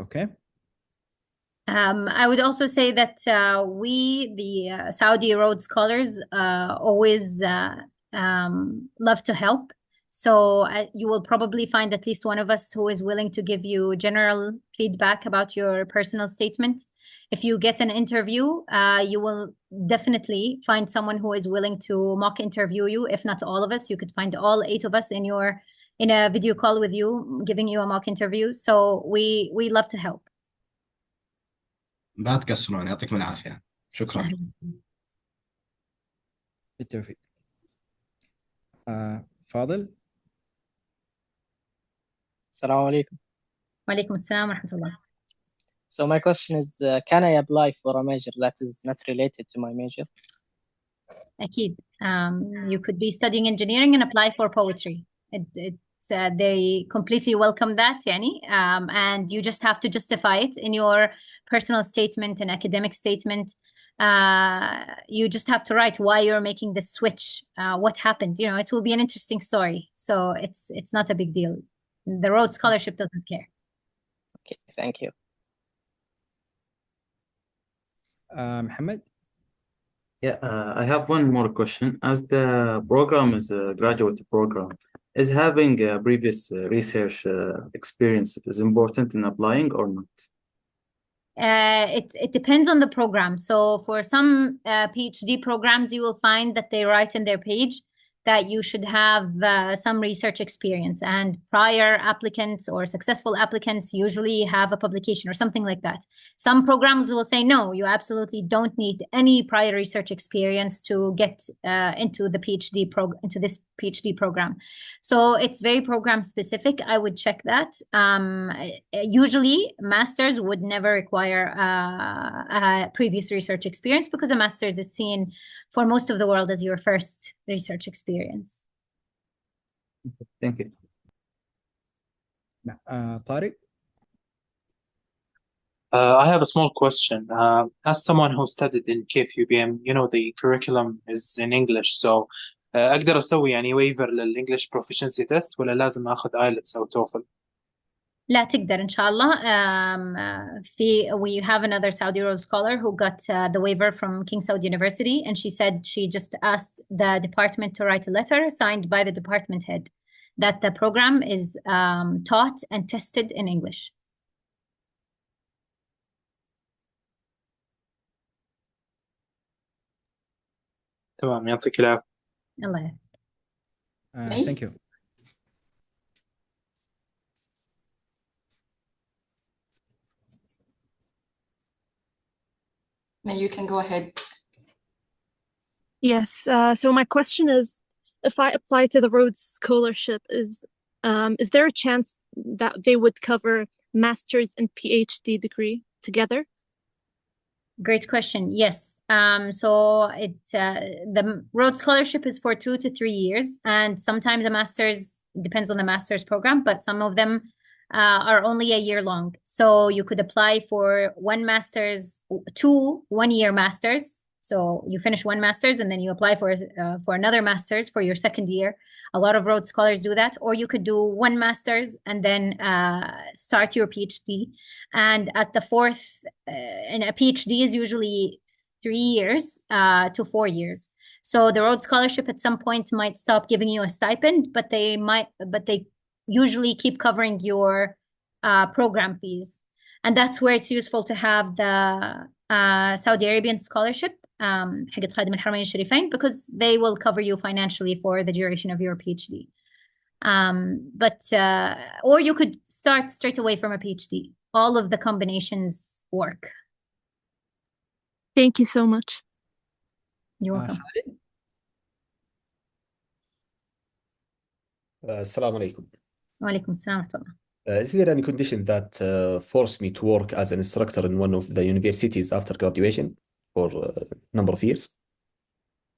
Okay. I would also say that we, the Saudi Rhodes Scholars, always love to help. So you will probably find at least one of us who is willing to give you general feedback about your personal statement. If you get an interview, you will definitely find someone who is willing to mock interview you. If not all of us, you could find all 8 of us in a video call with you, giving you a mock interview. So we love to help. لا تقصرون، يعطيكم العافية. شكرا. بالتوفيق. فاضل. السلام عليكم. وعليكم السلام ورحمة الله. So my question is, can I apply for a major that is not related to my major? أكيد. You could be studying engineering and apply for poetry. They completely welcome that يعني. And you just have to justify it in your personal statement and academic statement. You just have to write why you're making the switch, what happened. You know, it will be an interesting story. So it's not a big deal. The Rhodes Scholarship doesn't care. Okay, thank you. Mohammed? Yeah, I have one more question. As the program is a graduate program, is having a previous research experience is important in applying or not? It depends on the program. So for some PhD programs, you will find that they write in their page that you should have some research experience, and prior applicants or successful applicants usually have a publication or something like that. Some programs will say, no, you absolutely don't need any prior research experience to get into the into this PhD program. So it's very program specific. I would check that. Usually masters would never require a previous research experience, because a master's is seen for most of the world as your first research experience. Thank you. Tariq? I have a small question. As someone who studied in KFUPM, you know, the curriculum is in English, so أقدر أسوي يعني waiver للإنجليش proficiency test ولا لازم أخذ IELTS أو TOEFL؟ لا تقدر إن شاء الله. We have another Saudi Rhodes scholar who got the waiver from King Saud University, and she said she just asked the department to write a letter signed by the department head that the program is taught and tested in English. تمام يعطيك العافية. الله يعافيك. Thank you. May, you can go ahead. Yes, so my question is, if I apply to the Rhodes Scholarship, is there a chance that they would cover master's and PhD degree together? Great question. Yes. So the Rhodes Scholarship is for 2 to 3 years, and sometimes the master's depends on the master's program, but some of them are only a year long. So you could apply for two 1-year masters. So you finish one master's and then you apply for another master's for your second year. A lot of Rhodes scholars do that. Or you could do one master's and then start your PhD. And at the fourth, and a PhD is usually 3 years to 4 years. So the Rhodes Scholarship at some point might stop giving you a stipend, but they usually keep covering your program fees. And that's where it's useful to have the Saudi Arabian scholarship, حقت خادم الحرمين الشريفين, because they will cover you financially for the duration of your PhD. Or you could start straight away from a PhD. All of the combinations work. Thank you so much. You're welcome. Assalamu alaikum. Wa alaikum assalam wa rahmatullah. Is there any condition that force me to work as an instructor in one of the universities after graduation for a number of years?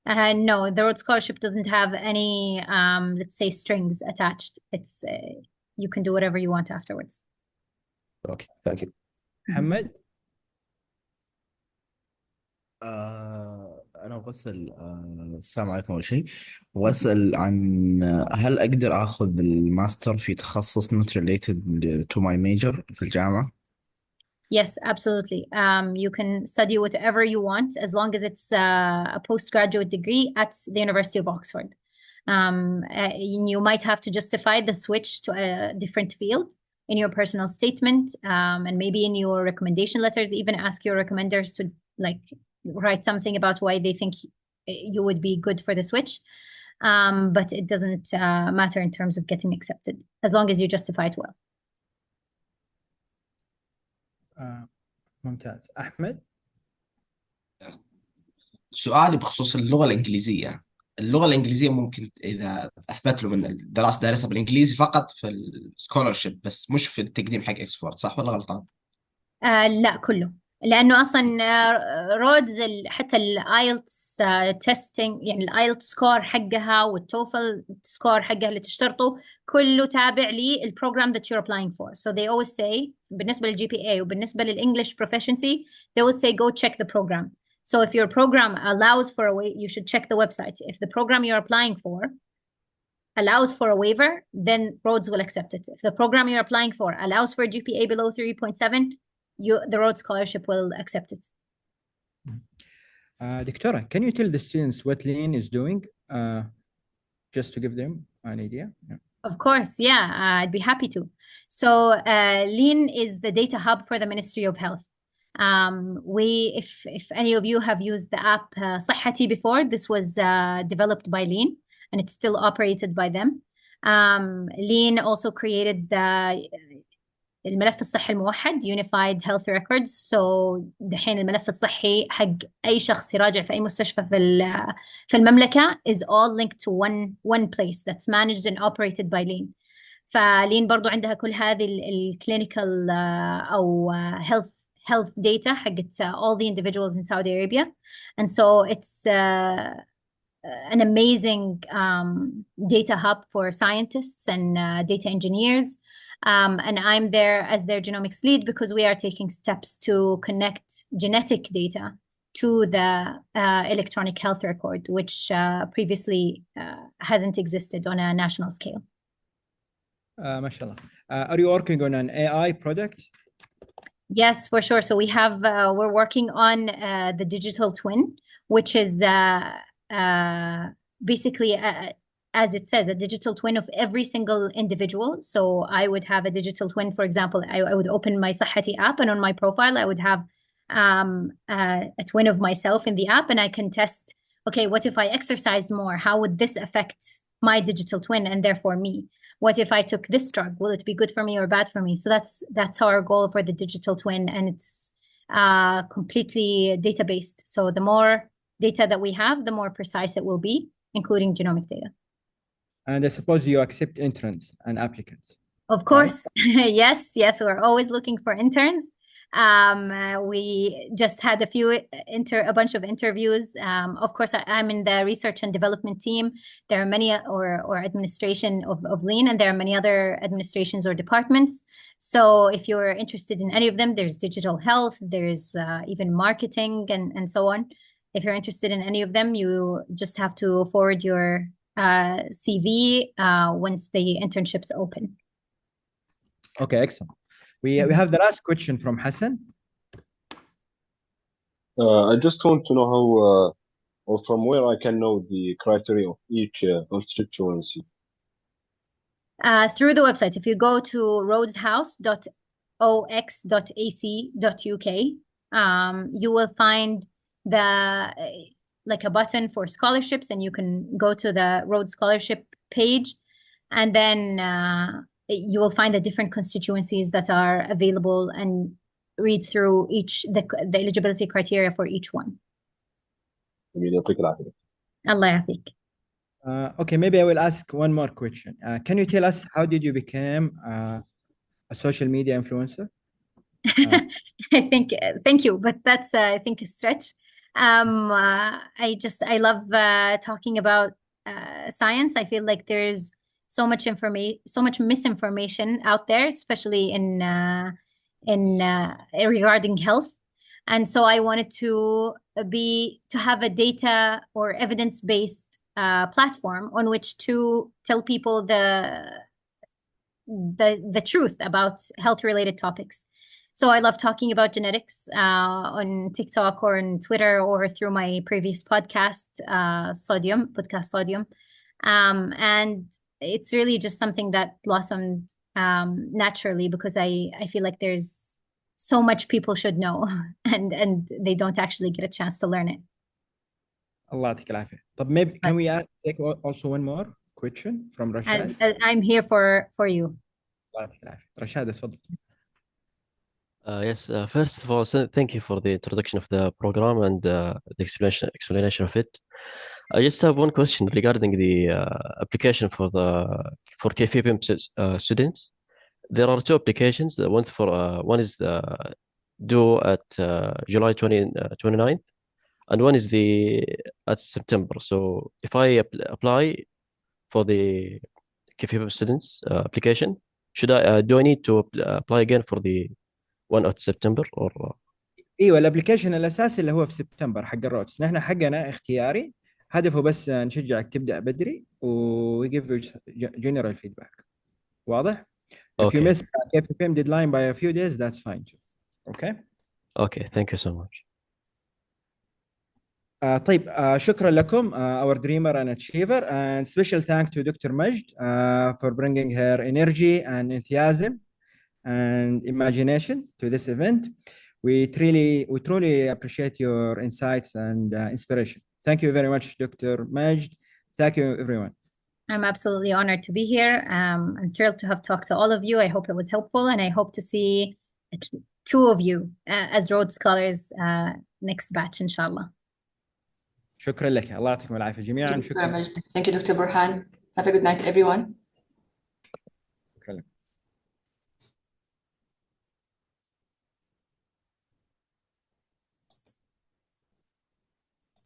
No, the Rhodes Scholarship doesn't have any, let's say, strings attached. It's you can do whatever you want afterwards. Okay, thank you. محمد؟ أنا بسأل السلام عليكم أول شيء، وأسأل عن هل أقدر أخذ الماستر في تخصص not related to my major في الجامعة؟ Yes, absolutely. You can study whatever you want as long as it's a postgraduate degree at the University of Oxford. You might have to justify the switch to a different field in your personal statement, and maybe in your recommendation letters, even ask your recommenders to write something about why they think you would be good for the switch. But it doesn't matter in terms of getting accepted, as long as you justify it well. ممتاز. أحمد؟ سؤالي بخصوص اللغة الإنجليزية. اللغة الإنجليزية ممكن إذا أثبت له من الدراسة دارسها بالإنجليزي فقط في السكولرشيب، بس مش في التقديم حق إكسفورد، صح ولا غلطان؟ لا كله، لأنه أصلا رودز حتى الآيلتس تيستينج، يعني الآيلتس سكور حقها والتوفل سكور حقها اللي تشترطه كله تابع للبروجرام that you're applying for. So they always say بالنسبة لل GPA وبالنسبة للإنجليش proficiency they always say go check the program. So if your program allows for a waiver, you should check the website. If the program you're applying for allows for a waiver, then Rhodes will accept it. If the program you're applying for allows for a GPA below 3.7, the Rhodes Scholarship will accept it. Dictora, can you tell the students what Lean is doing, just to give them an idea? Yeah. Of course, yeah, I'd be happy to. So Lean is the data hub for the Ministry of Health. If any of you have used the app صحتي before, this was developed by Lean. and it's still operated by them. Lean also created the الملف الصحي الموحد Unified Health Records. So دحين الملف الصحي حق أي شخص يراجع في أي مستشفى في المملكة is all linked to one place that's managed and operated by Lean. فلين برضو عندها كل هذه الكلينيكال أو health data حقت all the individuals in Saudi Arabia. And so it's an amazing data hub for scientists and data engineers. And I'm there as their genomics lead because we are taking steps to connect genetic data to the electronic health record, which previously hasn't existed on a national scale. MashaAllah. Are you working on an AI product? Yes, for sure. So we're working on the digital twin, which is basically as it says, a digital twin of every single individual. So I would have a digital twin, for example, I would open my Sahati app, and on my profile, I would have a twin of myself in the app, and I can test, okay, what if I exercised more? How would this affect my digital twin and therefore me? What if I took this drug? Will it be good for me or bad for me? So that's our goal for the digital twin, and it's completely data-based. So the more data that we have, the more precise it will be, including genomic data. And I suppose you accept interns and applicants. Of course, right? Yes, we're always looking for interns. We just had a bunch of interviews. Of course, I'm in the research and development team. There are many, or administration of Lean, and there are many other administrations or departments. So if you're interested in any of them, there's digital health, there's even marketing and so on. If you're interested in any of them, you just have to forward your CV once the internships open. Okay, excellent. We have the last question from Hassan. I just want to know how, or from where I can know the criteria of each constituency. Through the website. If you go to rhodeshouse.ox.ac.uk, you will find like a button for scholarships, and you can go to the Rhodes Scholarship page, and then you will find the different constituencies that are available and read through the eligibility criteria for each one. Allah yafik. Okay, maybe I will ask one more question. Can you tell us how did you become a social media influencer? Thank you, but that's I think a stretch. I love talking about science. I feel like there's so much misinformation out there, especially in regarding health. And so I wanted to have a data or evidence-based platform on which to tell people the truth about health-related topics. So I love talking about genetics on TikTok or on Twitter or through my previous podcast, Sodium. And it's really just something that blossomed naturally because I feel like there's so much people should know and they don't actually get a chance to learn it. Allah يعطيك العافية. طب maybe can we take also one more question from Rashad? As I'm here for you. Allah يعطيك العافية. Rashad, اتفضل. Yes, first of all, thank you for the introduction of the program and the explanation of it. I just have one question regarding the application for KFUPM students. There are two applications. One is due at July 29th, and one is at September. So if I apply for the KFUPM students application, do I need to apply again for the one at September or ايوه الابلكيشن الاساسي اللي هو في سبتمبر حق الرودز. نحن حقنا اختياري، هدفه بس نشجعك تبدا بدري و give general feedback. واضح؟ If you miss KFUPM deadline by a few days, that's fine too. Okay? Okay, thank you so much. طيب شكرا لكم our dreamer and achiever, and special thanks to Dr. Majd for bringing her energy and enthusiasm and imagination to this event. We truly appreciate your insights and inspiration. Thank you very much, Dr. Majd. Thank you, everyone. I'm absolutely honored to be here. I'm thrilled to have talked to all of you. I hope it was helpful, and I hope to see two of you as Rhodes Scholars next batch, inshallah. شكرا لك الله يعطيكم العافيه جميعا Thank you, Dr. Burhan. Have a good night, everyone.